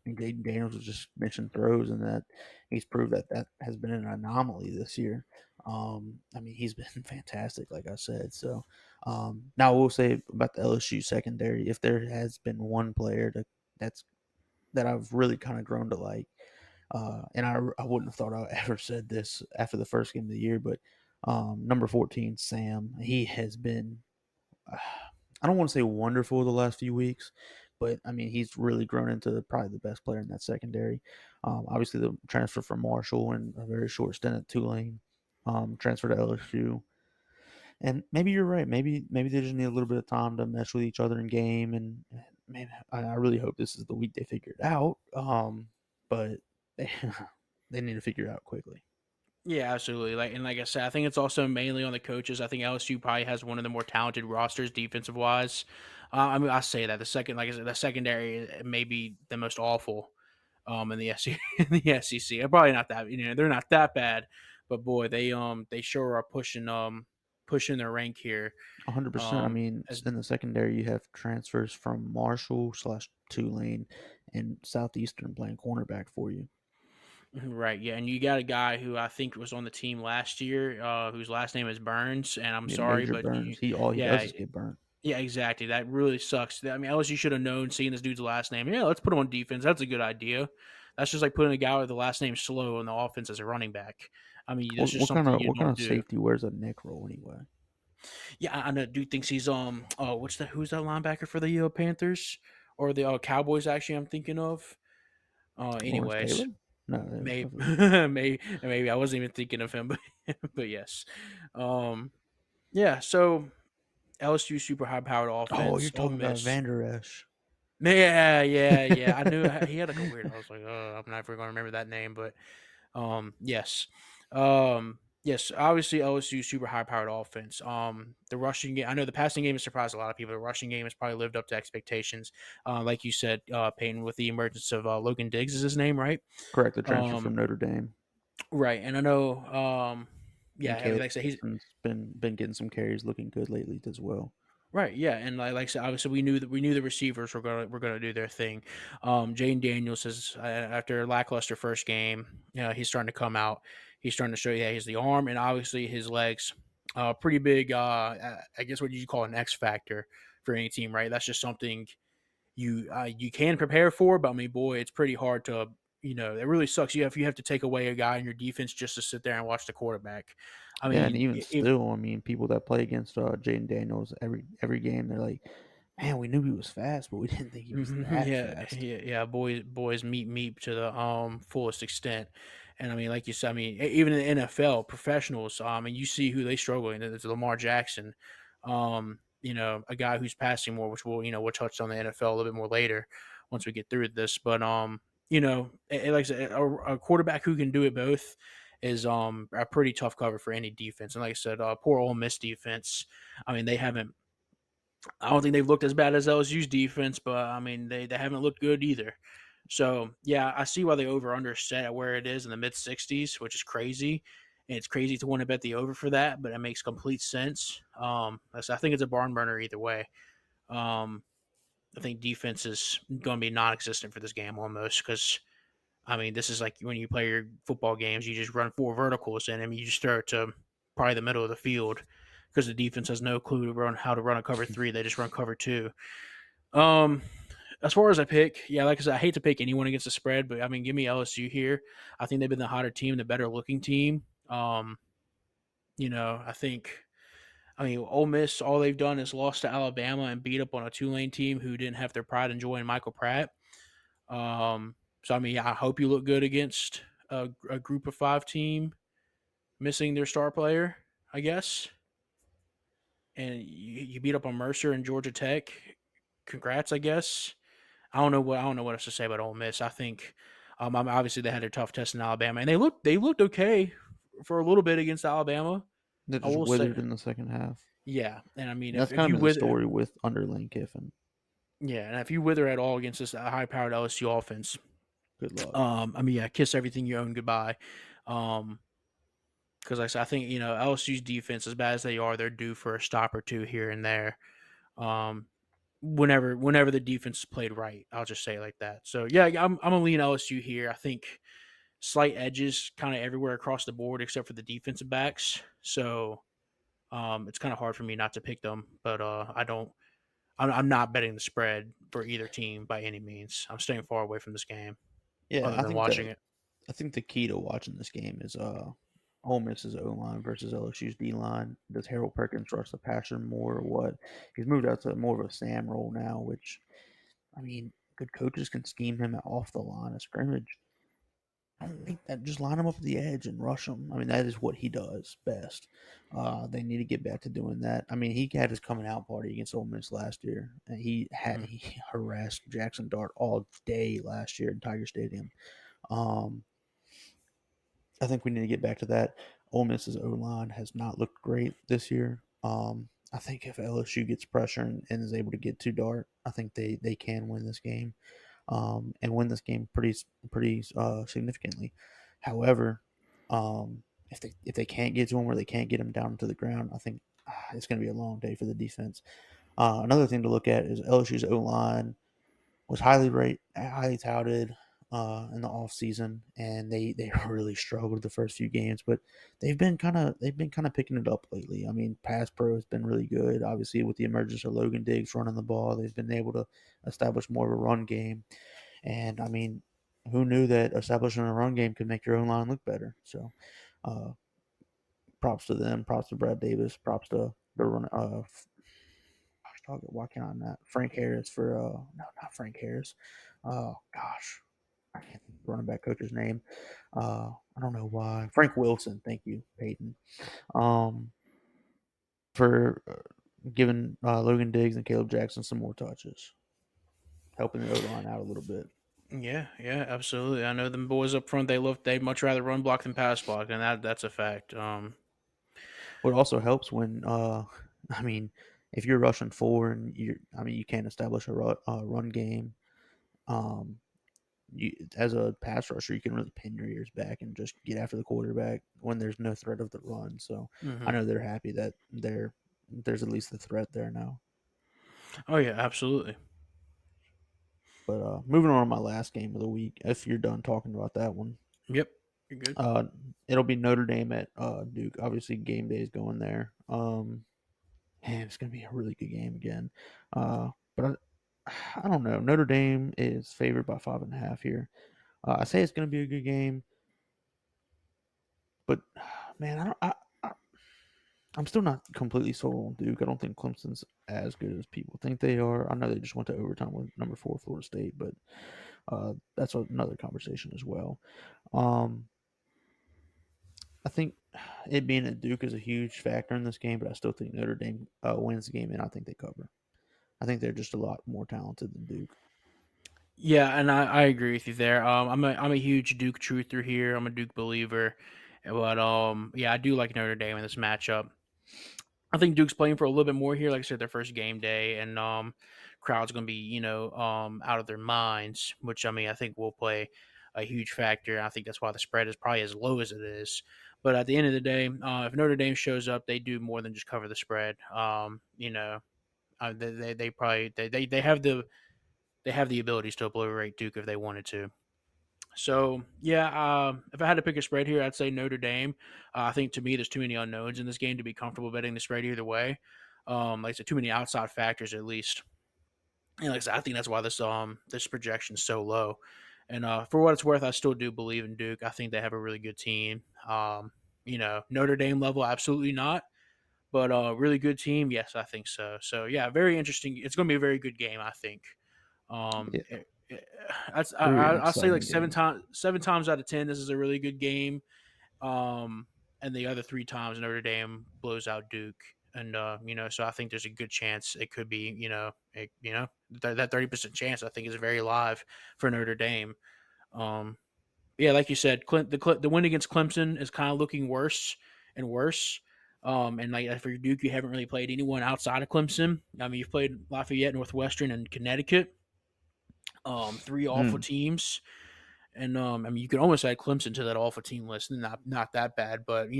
I mean, Jaden Daniels was just missing throws, and that he's proved that has been an anomaly this year. I mean, he's been fantastic, like I said. So now I will say about the LSU secondary, if there has been one player that's that I've really kind of grown to like. And I wouldn't have thought I ever said this after the first game of the year, but number 14, Sam, he has been, I don't want to say wonderful the last few weeks, but I mean, he's really grown into probably the best player in that secondary. Obviously, the transfer from Marshall and a very short stint at Tulane, transfer to LSU. And maybe you're right. Maybe they just need a little bit of time to mesh with each other in game. And man, I really hope this is the week they figure it out. But they, they need to figure it out quickly. Yeah, absolutely. Like I said, I think it's also mainly on the coaches. I think LSU probably has one of the more talented rosters defensive wise. I mean, I say that the second, like I said, the secondary may be the most awful in the SEC. In the SEC, they're probably not that. They're not that bad, but boy, they sure are pushing their rank here. 100%. I mean, As in the secondary, you have transfers from Marshall slash Tulane and Southeastern playing cornerback for you. Right, yeah, and you got a guy who I think was on the team last year, whose last name is Burns, and I'm Yeah, sorry, Major but Burns. All he does yeah, is get burnt. yeah, exactly. That really sucks. I mean, LSU should have known seeing this dude's last name. Yeah, let's put him on defense. That's a good idea. That's just like putting a guy with the last name Slow on the offense as a running back. I mean, that's just something you What kind don't of do. safety wears a neck roll anyway? Yeah, I know. Dude thinks he's oh, who's that linebacker for the Panthers or the Cowboys? Actually, I'm thinking of. Lawrence Anyways, Taylor? No, maybe I maybe I wasn't even thinking of him, but but yes, um, yeah. So LSU super high powered oh, you're offense. Ole talking about Miss. Van Der Esch. Yeah, yeah, yeah. I knew he had like a weird. I was like, I'm never going to remember that name, but yes, yes. Obviously, LSU super high powered offense. The rushing game. I know the passing game has surprised a lot of people. The rushing game has probably lived up to expectations. Like you said, Peyton, with the emergence of Logan Diggs is his name, right? Correct, the transfer from Um, Notre Dame. right, and I know. Yeah, Caleb like I said, he's Wilson's been getting some carries, looking good lately as well. right, yeah, and like I said, obviously we knew the receivers were gonna do their thing. Jane Daniels is after a lackluster first game, he's starting to come out. He's starting to show you that he's the arm and obviously his legs. Pretty big. I guess what you call an X factor for any team, right? That's just something you can prepare for, but I mean, boy, it's pretty hard to. It really sucks. You have to take away a guy in your defense just to sit there and watch the quarterback. I Yeah, and mean, even still, I mean, people that play against Jaden Daniels every game, they're like, "Man, we knew he was fast, but we didn't think he was Mhm, that yeah, fast." yeah, yeah. Boys meet to the fullest extent, and I mean, like you said, I mean, even in the NFL, professionals, and you see who they struggle in. It's Lamar Jackson, a guy who's passing more, which we'll touch on the NFL a little bit more later once we get through this. But like I said, a quarterback who can do it both is a pretty tough cover for any defense. And like I said, poor Ole Miss defense. I mean, they haven't I don't think they've looked as bad as LSU's defense, but I mean they haven't looked good either. So yeah, I see why they over under set at where it is in the mid 60s, which is crazy. And it's crazy to want to bet the over for that, but it makes complete sense. So I think it's a barn burner either way. Um, I think defense is going to be non-existent for this game almost because I mean this is like when you play your football games, you just run four verticals and I mean you just throw it to probably the middle of the field because the defense has no clue to run how to run a cover three. They just run cover two. Um, as far as I pick, yeah, like I said, I hate to pick anyone against the spread, but I mean, give me LSU here. I think they've been the hotter team, the better looking team. I think. I mean, Ole Miss, all they've done is lost to Alabama and beat up on a Tulane team who didn't have their pride in joy in Michael Pratt. So I mean, yeah, I hope you look good against a group of five team missing their star player. I guess. and you beat up on Mercer and Georgia Tech. Congrats, I guess. I don't know what else to say about Ole Miss. I think obviously they had their tough test in Alabama, and they looked okay for a little bit against Alabama. They I just will say, withered in the second half. yeah, and I mean And that's if kind you of the wither, story with under Lane Kiffin. yeah, and if you wither at all against this high-powered LSU offense, Good luck. I mean, yeah, kiss everything you own goodbye. Um, because like I said, I think LSU's defense, as bad as they are, they're due for a stop or two here and there. Um, whenever the defense is played right, I'll just say it like that. So yeah, I'm gonna lean LSU here. I think slight edges kind of everywhere across the board except for the defensive backs. So it's kind of hard for me not to pick them, but I don't. I'm not betting the spread for either team by any means. I'm staying far away from this game, Yeah, other than watching it. I think the key to watching this game is Ole Miss's O line versus LSU's D line. Does Harold Perkins rush the passer more or what? He's moved out to more of a Sam role now, which I mean, good coaches can scheme him off the line of scrimmage. I don't think that just line him up at the edge and rush him. I mean, that is what he does best. They need to get back to doing that. I mean, he had his coming out party against Ole Miss last year, and Mhm. he harassed Jackson Dart all day last year in Tiger Stadium. Um, I think we need to get back to that. Ole Miss's O line has not looked great this year. I think if LSU gets pressure and is able to get to Dart, I think they can win this game, and win this game pretty significantly. However, if they can't get to him or they can't get him down to the ground, I think it's going to be a long day for the defense. Another thing to look at is LSU's O line was highly touted in the off season, and they really struggled the first few games, but they've been kind of picking it up lately. I mean, pass pro has been really good. Obviously, with the emergence of Logan Diggs running the ball, they've been able to establish more of a run game. And I mean, who knew that establishing a run game could make your own line look better? So, uh, props to them. Props to Brad Davis. Props to the run. Why can't I not? Frank Harris for no, not Frank Harris. Gosh, I can't think of the running back coach's name. I don't know why. Frank Wilson. Thank you, Peyton. Um, for giving Logan Diggs and Caleb Jackson some more touches, helping the O line out a little bit. Yeah, yeah, absolutely. I know them boys up front. They much rather run block than pass block, and that's a fact. What also helps when, I mean, if you're rushing four and you can't establish a run game. Um, as a pass rusher, you can really pin your ears back and just get after the quarterback when there's no threat of the run. So I Mhm. know they're happy that there's at least the threat there now. Oh yeah, absolutely. But moving on to my last game of the week, if you're done talking about that one, Yep, you're good. uh, it'll be Notre Dame at Duke. Obviously, game day is going there. Man, it's going to be a really good game again. But I don't know. Notre Dame is favored by 5.5 here. I say it's going to be a good game, but man, I I'm still not completely sold on Duke. I don't think Clemson's as good as people think they are. I know they just went to overtime with number four Florida State, but that's another conversation as well. Um, I think it being at Duke is a huge factor in this game, but I still think Notre Dame wins the game, and I think they cover. I think they're just a lot more talented than Duke. Yeah, and I agree with you there. I'm a huge Duke truther here. I'm a Duke believer, but yeah, I do like Notre Dame in this matchup. I think Duke's playing for a little bit more here. Like I said, their first game day, and crowd's going to be out of their minds. Which I mean, I think will play a huge factor. I think that's why the spread is probably as low as it is. But at the end of the day, if Notre Dame shows up, they do more than just cover the spread. They probably they have the abilities to obliterate Duke if they wanted to. So yeah, if I had to pick a spread here, I'd say Notre Dame. I think to me, there's too many unknowns in this game to be comfortable betting the spread either way. Like I said, too many outside factors at least. And like I said, I think that's why this projection is so low. And for what it's worth, I still do believe in Duke. I think they have a really good team. Notre Dame level, absolutely not. But really good team, yes, I think so. So yeah, very interesting. It's going to be a very good game, I think. Yeah, I'll say like exciting game. seven times out of 10, this is a really good game. Um, and the other three times Notre Dame blows out Duke. And so I think there's a good chance it could be, that 30% chance I think is very live for Notre Dame. Um, yeah, like you said, the win against Clemson is kind of looking worse and worse. And like for Duke, you haven't really played anyone outside of Clemson. I mean, you've played Lafayette, Northwestern, and Connecticut. Three awful Mm, teams, and I mean, you could almost add Clemson to that awful team list. Not that bad, but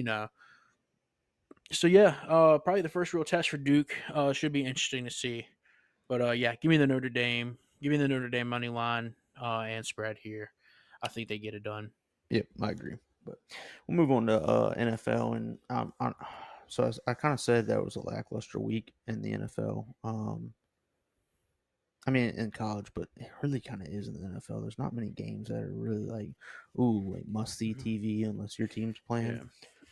So yeah, probably the first real test for Duke should be interesting to see. But yeah, give me the Notre Dame. Give me the Notre Dame money line and spread here. I think they get it done. yep, I agree. But we'll move on to NFL, and so I kind of said that was a lackluster week in the NFL. I mean, in college, but it really kind of is in the NFL. There's not many games that are really like, ooh, like must see Mhm. TV unless your team's playing.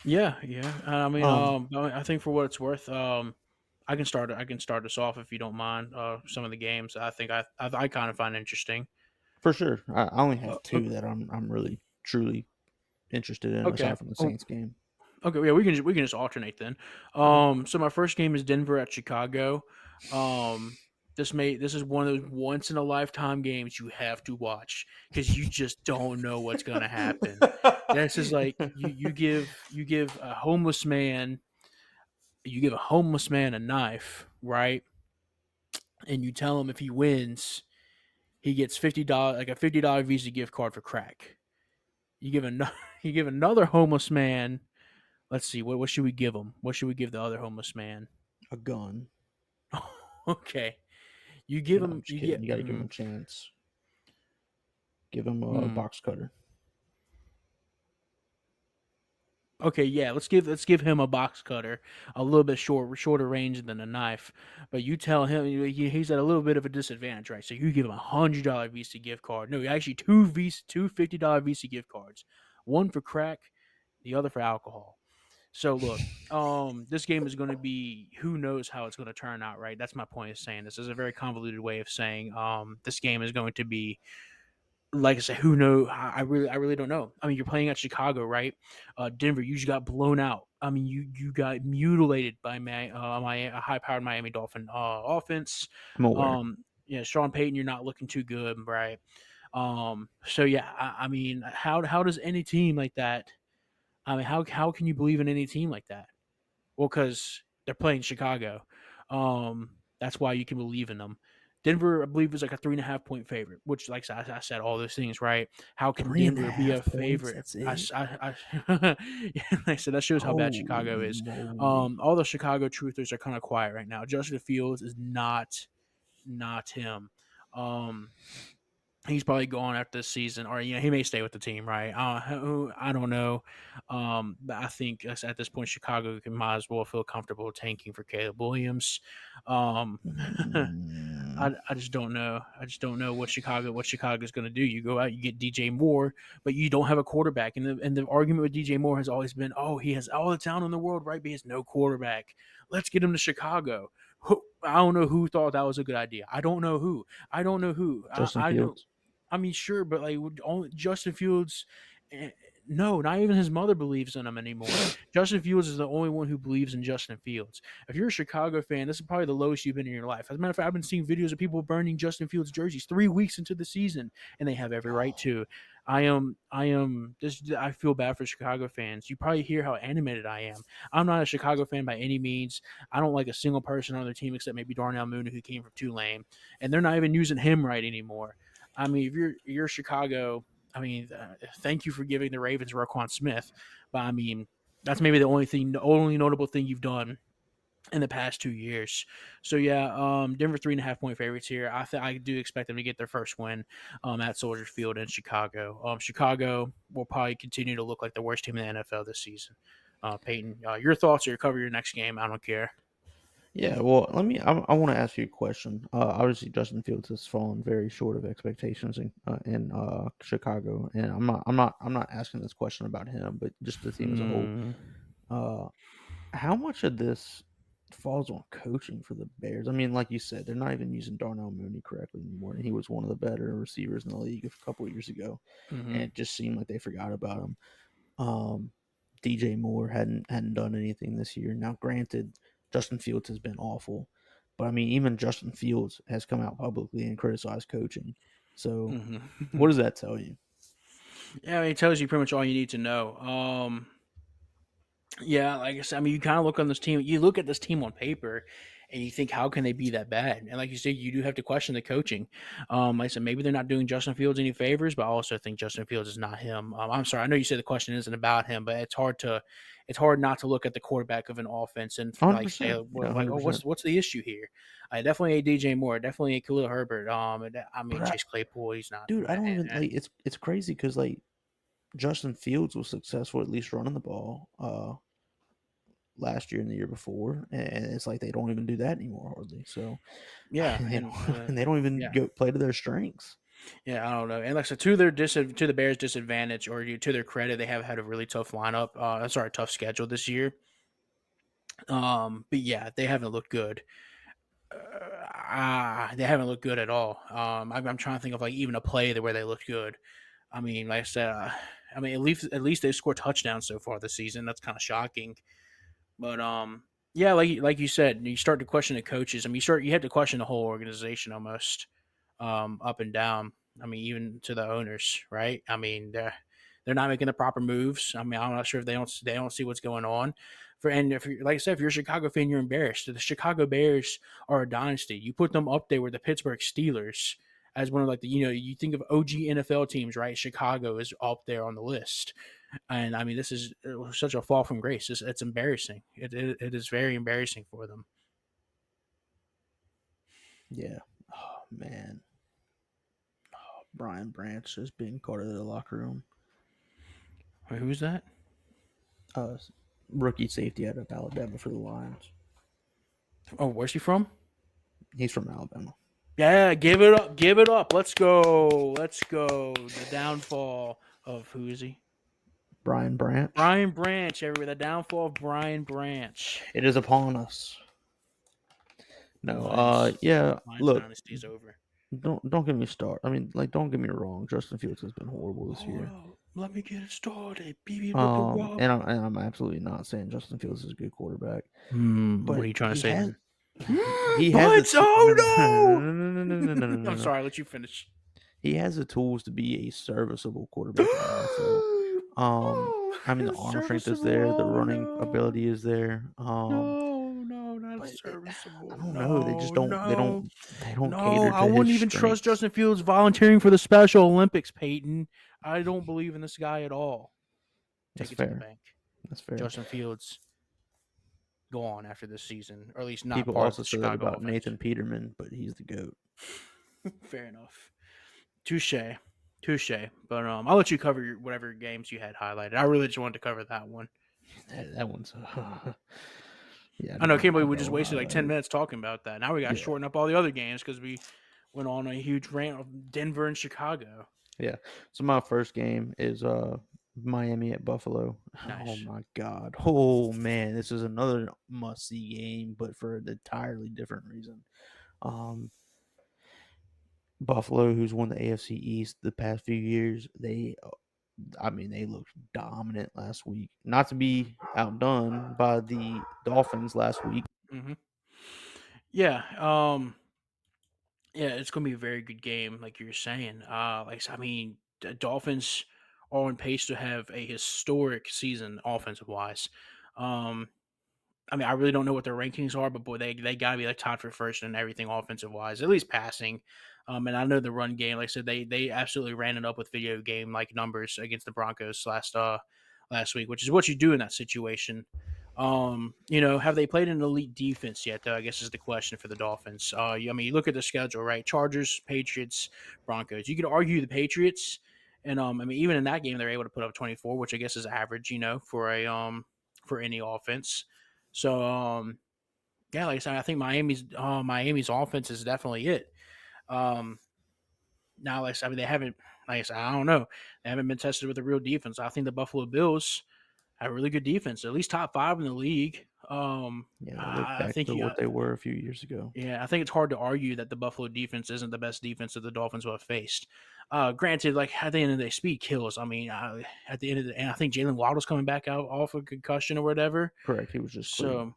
Yeah, yeah, yeah. I mean, Um, I think for what it's worth, I can start. I can start us off if you don't mind. Some of the games I think I kind of find interesting. for sure. I only Uh, have uh, two that I'm really truly interested in okay. aside from the Oh, Saints game. okay. Yeah, we can just alternate then. Okay. So my first game is Denver at Chicago. Um, this is one of those once in a lifetime games you have to watch because you just don't know what's gonna happen. This is like you give a homeless man a knife, right? And you tell him if he wins, he gets $50, like a $50 Visa gift card for crack. You give another you give another homeless man. Let's see, what should we give him? What should we give the other homeless man? A gun. Okay, you give No, I'm him just you kidding. get You got to give him a chance. Give him a mm, box cutter. okay, yeah, let's give him a box cutter, a little bit shorter range than a knife. But you tell him he's at a little bit of a disadvantage, right? So you give him $100 Visa gift card. No, actually two $50 Visa gift cards, one for crack, the other for alcohol. So look, this game is going to be who knows how it's going to turn out, right? That's my point of saying this. Is a very convoluted way of saying this game is going to be like I said, who know? I really don't know. I mean, you're playing at Chicago, right? Denver, you just got blown out. I mean, you got mutilated by my high powered Miami Dolphin offense. I'm aware. Yeah, Sean Payton, you're not looking too good, right? So yeah, I mean, how does any team like that? I mean, how can you believe in any team like that? Well, because they're playing Chicago. That's why you can believe in them. Denver, I believe, is like a 3.5 point favorite, which, like I said, all those things, right? How can Three and a Denver be a half points. favorite? That's it. Yeah, like I said, that shows how bad Chicago Holy is. moly. All the Chicago truthers are kind of quiet right now. Justin Fields is not him. Um, he's probably gone after this season, or he may stay with the team, right? I don't know. But I think at this point, Chicago might as well feel comfortable tanking for Caleb Williams. Um, Mm, I just don't know. I just don't know what Chicago's going to do. You go out, you get DJ Moore, but you don't have a quarterback. And the argument with DJ Moore has always been, oh, he has all the talent in the world, right? But he has no quarterback. Let's get him to Chicago. I don't know who thought that was a good idea. I don't know who. I don't know who. Justin I don't. Fields. I mean, sure, but like only Justin Fields. No, not even his mother believes in him anymore. Justin Fields is the only one who believes in Justin Fields. If you're a Chicago fan, this is probably the lowest you've been in your life. As a matter of fact, I've been seeing videos of people burning Justin Fields jerseys 3 weeks into the season, and they have every right to. I feel bad for Chicago fans. You probably hear how animated I am. I'm not a Chicago fan by any means. I don't like a single person on their team except maybe Darnell Mooney, who came from Tulane, and they're not even using him right anymore. I mean, if you're Chicago, I mean, thank you for giving the Ravens Roquan Smith, but I mean, that's maybe the only notable thing you've done in the past 2 years. So yeah, Denver 3.5 point favorites here. I do expect them to get their first win at Soldier Field in Chicago. Chicago will probably continue to look like the worst team in the NFL this season. Peyton, your thoughts or cover your next game. I don't care. Yeah, well, let me. I want to ask you a question. Obviously, Justin Fields has fallen very short of expectations in Chicago, and I'm not asking this question about him, but just the team as a whole. Mm, Uh, how much of this falls on coaching for the Bears? I mean, like you said, they're not even using Darnell Mooney correctly anymore, and he was one of the better receivers in the league a couple of years ago, and hmm it just seemed like they forgot about him. DJ Moore hadn't done anything this year. Now, granted, Justin Fields has been awful. But I mean, even Justin Fields has come out publicly and criticized coaching. So Mm-hmm. what does that tell you? Yeah, I mean, it tells you pretty much all you need to know. Yeah, like I said, I mean, you kind of look on this team. You look at this team on paper, and you think, how can they be that bad? And like you said, you do have to question the coaching. Like I said, maybe they're not doing Justin Fields any favors, but I also think Justin Fields is not him. I'm sorry, I know you said the question isn't about him, but it's hard not to look at the quarterback of an offense and like say, 100%. well, Yeah, like, oh, 100%. what's the issue here? Definitely a DJ Moore, definitely a Khalil Herbert. I mean, But Chase Claypool, he's not. dude, I don't even like it's crazy because like Justin Fields was successful at least running the ball last year and the year before, and it's like they don't even do that anymore hardly. So Yeah, and and they don't even yeah. go play to their strengths. Yeah, I don't know. And like I said, to the Bears' disadvantage, or to their credit, they have had a really tough lineup. Sorry, tough schedule this year. But yeah, they haven't looked good. They haven't looked good at all. I'm trying to think of like even a play where they looked good. I mean, like I said, I mean at least they've scored touchdowns so far this season. That's kind of shocking. But yeah, like you said, you start to question the coaches. I mean, you have to question the whole organization almost, up and down. I mean, even to the owners, right? I mean, they're not making the proper moves. I mean, I'm not sure if they don't see what's going on. And if you're, like I said, if you're a Chicago fan, you're embarrassed. The Chicago Bears are a dynasty. You put them up there with the Pittsburgh Steelers as one of like the you think of OG NFL teams, right? Chicago is up there on the list. And I mean, this is such a fall from grace. It's embarrassing. It is very embarrassing for them. Yeah. Oh man, Brian Branch is being called out of the locker room. Wait, who's that? Uh, Rookie safety out of Alabama for the Lions. Oh, where's he from? He's from Alabama. Yeah, give it up. Give it up. Let's go. Let's go. The downfall of who is he? Brian Branch. Brian Branch, everywhere. The downfall of Brian Branch. It is upon us. No, Lions. yeah. Lions Look, dynasty is over. don't get me started. I mean, like, don't get me wrong. Justin Fields has been horrible this Hold year. up. Let me get it started. Beat me with the rub. And I'm absolutely not saying Justin Fields is a good quarterback, What are but you trying to say then? he has But no oh no! I'm no. sorry. Let you finish. He has the tools to be a serviceable quarterback in the NFL. I mean, the arm strength is Serviceable. there, the Oh running no. ability is there. No, not But I serviceable. don't know. They just No, don't. no, They don't no. cater I to his wouldn't even trust strengths. Justin Fields volunteering for the Special Olympics, Peyton. I don't believe in this guy at all. That's Take it to the fair. bank. That's fair. Justin Fields, go on after this season, or at least not People part of also the say that Chicago about offense. Nathan Peterman, but he's the goat. Fair enough. Touche. Touche. But I'll let you cover whatever games you had highlighted. I really just wanted to cover that one. That one's yeah. I I know. I didn't can't believe have we that just one wasted like 10 highlighted. minutes talking about that. Now we got to Yeah, shorten up all the other games because we went on a huge rant of Denver and Chicago. yeah. So my first game is Miami at Buffalo. Oh Nice. my god. Oh man, this is another must see game, but for an entirely different reason. Um, Buffalo, who's won the AFC East the past few years, I mean, they looked dominant last week. Not to be outdone by the Dolphins last week. hmm Yeah. Yeah, it's gonna be a very good game, like you're saying. I mean, the Dolphins are on pace to have a historic season offensive wise. Um, I mean, I really don't know what their rankings are, but boy, they gotta be like tied for first in everything offensive wise, at least passing. And I know the run game, like I said, they absolutely ran it up with video game like numbers against the Broncos last week, which is what you do in that situation. Have they played an elite defense yet? Though I guess is the question for the Dolphins. I mean, you look at the schedule, right? Chargers, Patriots, Broncos. You could argue the Patriots, and I mean, even in that game, they're able to put up 24, which I guess is average, for any offense. So yeah, like I said, I think Miami's offense is definitely it. Um, Now, like I said, I mean, they haven't, like I said, I don't know, they haven't been tested with a real defense. I think the Buffalo Bills have a really good defense, at least top five in the league. Yeah, they look I back think to what they were a few years ago. yeah, I think it's hard to argue that the Buffalo defense isn't the best defense that the Dolphins will have faced. Granted, like at the end of the day, speed kills. I mean, at the end of the, and I think Jalen Waddle's coming back out off a concussion or whatever. Correct. He was just cleared. So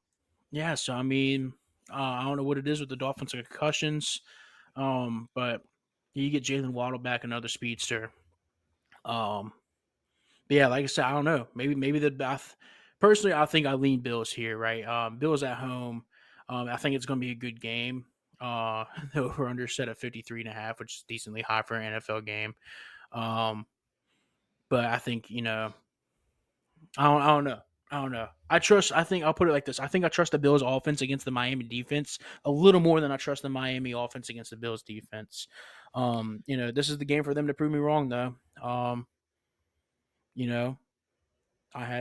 Yeah, so I mean, I don't know what it is with the Dolphins like concussions, but you get Jalen Waddle back, another speedster. Um, but yeah, like I said, I don't know. Maybe personally, I think I lean Bills here, right? Bills at home. I think it's going to be a good game. The over under set at 53.5, which is decently high for an NFL game. Um, but I think I don't know. I don't know. I think I'll put it like this. I think I trust the Bills offense against the Miami defense a little more than I trust the Miami offense against the Bills defense. This is the game for them to prove me wrong, though. You know,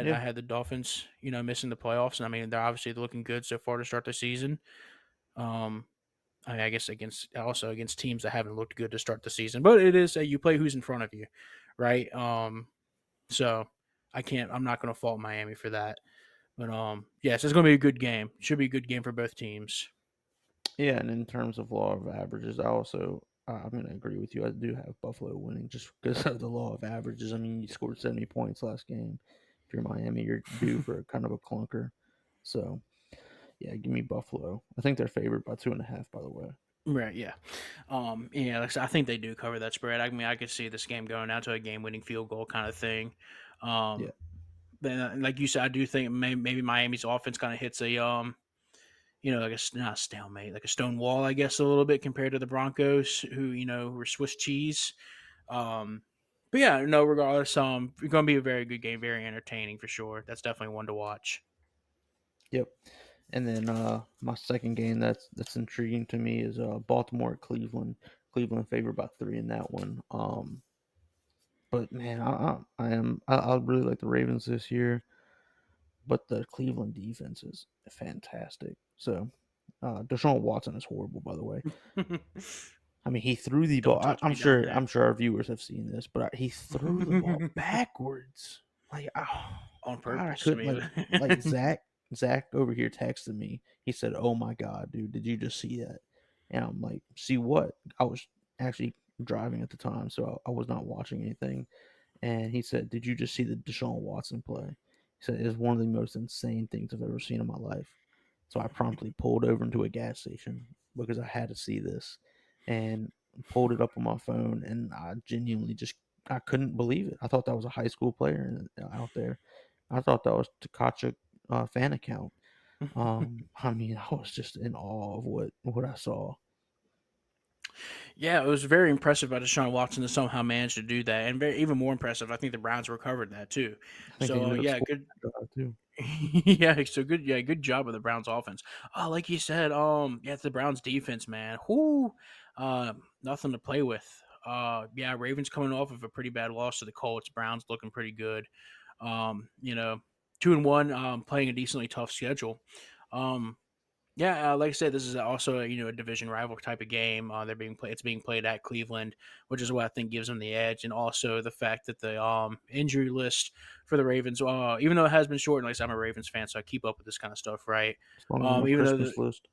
Yeah, I had the Dolphins, missing the playoffs, and I mean they're looking good so far to start the season. Um, I guess against teams that haven't looked good to start the season, but it is you play who's in front of you, right? So I'm not going to fault Miami for that. But yes, it's going to be a good game. Should be a good game for both teams. yeah. And in terms of law of averages, I'm going to agree with you. I do have Buffalo winning just because of the law of averages. I mean, you scored 70 points last game. If you're Miami, you're due for a kind of a clunker. So yeah, give me Buffalo. I think they're favored by 2.5. By the way. Right, yeah. Like I said, I think they do cover that spread. I mean, I could see this game going out to a game-winning field goal kind of thing. Yeah, Um, then, like you said, I do think maybe Miami's offense kind of hits a like not a stalemate, like a stone wall, I guess, a little bit compared to the Broncos, who were Swiss cheese. Um, but yeah, no, regardless, it's going to be a very good game, very entertaining for sure. That's definitely one to watch. yep. And then my second game that's intriguing to me is Baltimore at Cleveland. Cleveland favored by 3 in that one. But man, I really like the Ravens this year, but the Cleveland defense is fantastic. So Deshaun Watson is horrible, by the way. I mean, he threw the ball. Don't touch I'm me down sure there. I'm sure our viewers have seen this, but he threw the ball backwards. Like, oh On God, I purpose to couldn't me. like Zach over here texted me. He said, "Oh my God, dude, did you just see that?" And I'm like, "See what?" I was actually driving at the time, so I was not watching anything. And he said, "Did you just see the Deshaun Watson play?" He said, "It's one of the most insane things I've ever seen in my life." So I promptly pulled over into a gas station because I had to see this, and pulled it up on my phone, and I genuinely just I couldn't believe it. I thought that was a high school player out there. I thought that was Takacha fan account. I mean, I was just in awe of what I saw. Yeah, it was very impressive by Deshaun Watson to somehow manage to do that, and even more impressive, I think the Browns recovered that too. I think they So ended up yeah, scoring good. that drive too. Yeah, so good. Yeah, good job with the Browns offense. Like you said, yeah, it's the Browns defense, man. Whoo, nothing to play with. Yeah, Ravens coming off of a pretty bad loss to the Colts. Browns looking pretty good. Um, you know, 2-1, playing a decently tough schedule. Um, yeah, like I said, this is also a division rival type of game. It's being played at Cleveland, which is what I think gives them the edge, and also the fact that the injury list for the Ravens, even though it has been shortened, like I said, I'm a Ravens fan, so I keep up with this kind of stuff, right? It's not on my Even though Christmas list.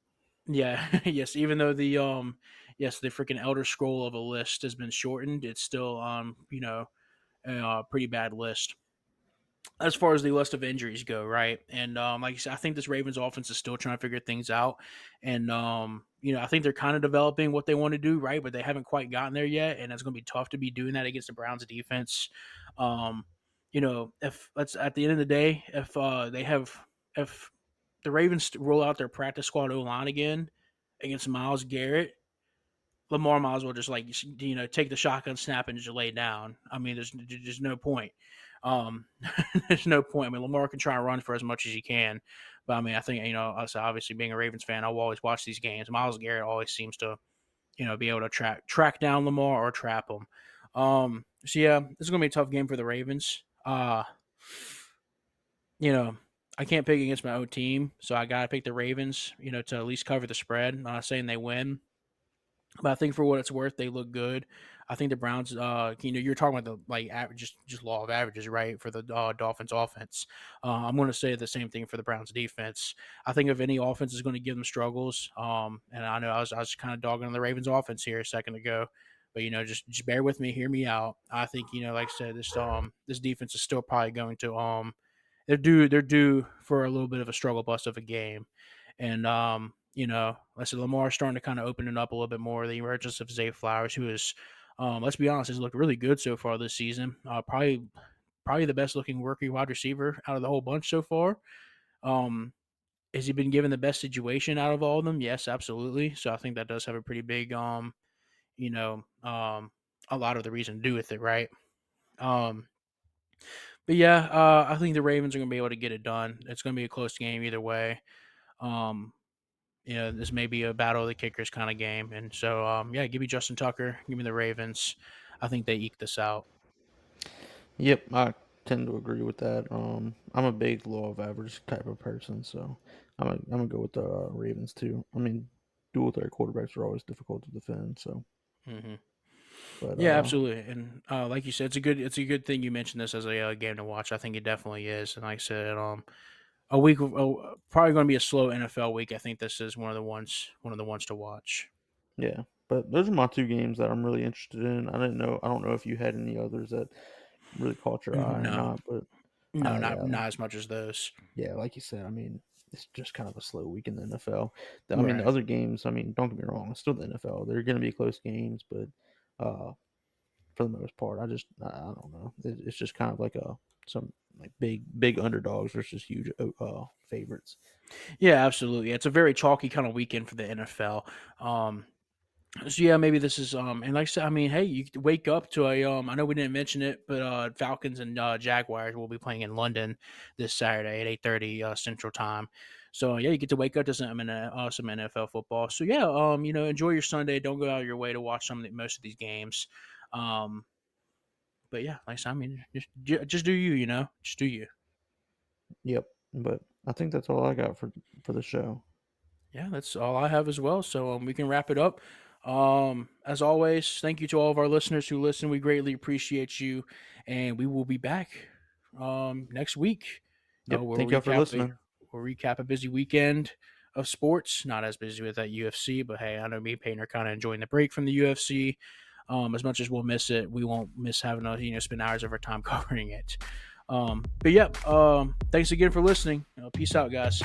yeah, yes, even though the freaking Elder Scroll of a list has been shortened, it's still a pretty bad list as far as the list of injuries go, right? And like I said, I think this Ravens offense is still trying to figure things out, and I think they're kind of developing what they want to do, right? But they haven't quite gotten there yet, and it's going to be tough to be doing that against the Browns defense. Um, if let's at the end of the day, if the Ravens roll out their practice squad O line again against Miles Garrett, Lamar might as well just take the shotgun snap and just lay down. I mean, there's no point. Um, there's no point. I mean, Lamar can try and run for as much as he can, but I mean, I think us obviously being a Ravens fan, I'll always watch these games. Miles Garrett always seems to be able to track down Lamar or trap him. So yeah, this is gonna be a tough game for the Ravens. You know, I can't pick against my own team, so I gotta pick the Ravens. To at least cover the spread. I'm not saying they win, but I think for what it's worth, they look good. I think the Browns, you're talking about the like average, just law of averages, right? For the Dolphins offense, I'm going to say the same thing for the Browns defense. I think if any offense is going to give them struggles, and I know I was kind of dogging on the Ravens offense here a second ago, but just bear with me, hear me out. I think like I said, this defense is still probably going to they're due for a little bit of a struggle bus of a game. And like I said, Lamar's starting to kind of open it up a little bit more. The emergence of Zay Flowers, who is, let's be honest, has looked really good so far this season. Probably the best looking rookie wide receiver out of the whole bunch so far. Um, has he been given the best situation out of all of them? Yes, absolutely. So I think that does have a pretty big, you know, um, a lot of the reason to do with it, right? Um, but yeah, I think the Ravens are going to be able to get it done. It's going to be a close game either way. Um, this may be a battle of the kickers kind of game, and so yeah, give me Justin Tucker, give me the Ravens. I think they eke this out. Yep, I tend to agree with that. I'm a big law of average type of person, so I'm gonna go with the Ravens too. I mean, dual threat quarterbacks are always difficult to defend. So, Hmm. but Yeah, absolutely. And like you said, it's a good thing you mentioned this as a game to watch. I think it definitely is. And like I said, a week, probably going to be a slow NFL week. I think this is one of the ones to watch. yeah. But those are my two games that I'm really interested in. I don't know if you had any others that really caught your eye or No, not, but no, I not as much as those. yeah, like you said, I mean, it's just kind of a slow week in the NFL. I mean, the Right. other games, I mean, don't get me wrong, it's still the NFL. They're going to be close games, but uh, for the most part, I don't know. It's just kind of like some like big underdogs versus huge favorites. Yeah, absolutely. It's a very chalky kind of weekend for the NFL. Um, So yeah, maybe this is and like I said, I mean, hey, you could wake up to a I know we didn't mention it, but Falcons and Jaguars will be playing in London this Saturday at 8:30 Central Time. So yeah, you get to wake up to some NFL football. So yeah, enjoy your Sunday. Don't go out of your way to watch most of these games. Um, but yeah, like I said, I mean, just do you, just do you. Yep. But I think that's all I got for the show. Yeah, that's all I have as well. So we can wrap it up. As always, thank you to all of our listeners who listen. We greatly appreciate you, and we will be back next week. Yep. We'll Thank y'all for recap a listening. we'll recap a busy weekend of sports. Not as busy with that UFC, but hey, I know me and Payne are kind of enjoying the break from the UFC. As much as we'll miss it, we won't miss having to spend hours of our time covering it. But yeah, thanks again for listening. Peace out, guys.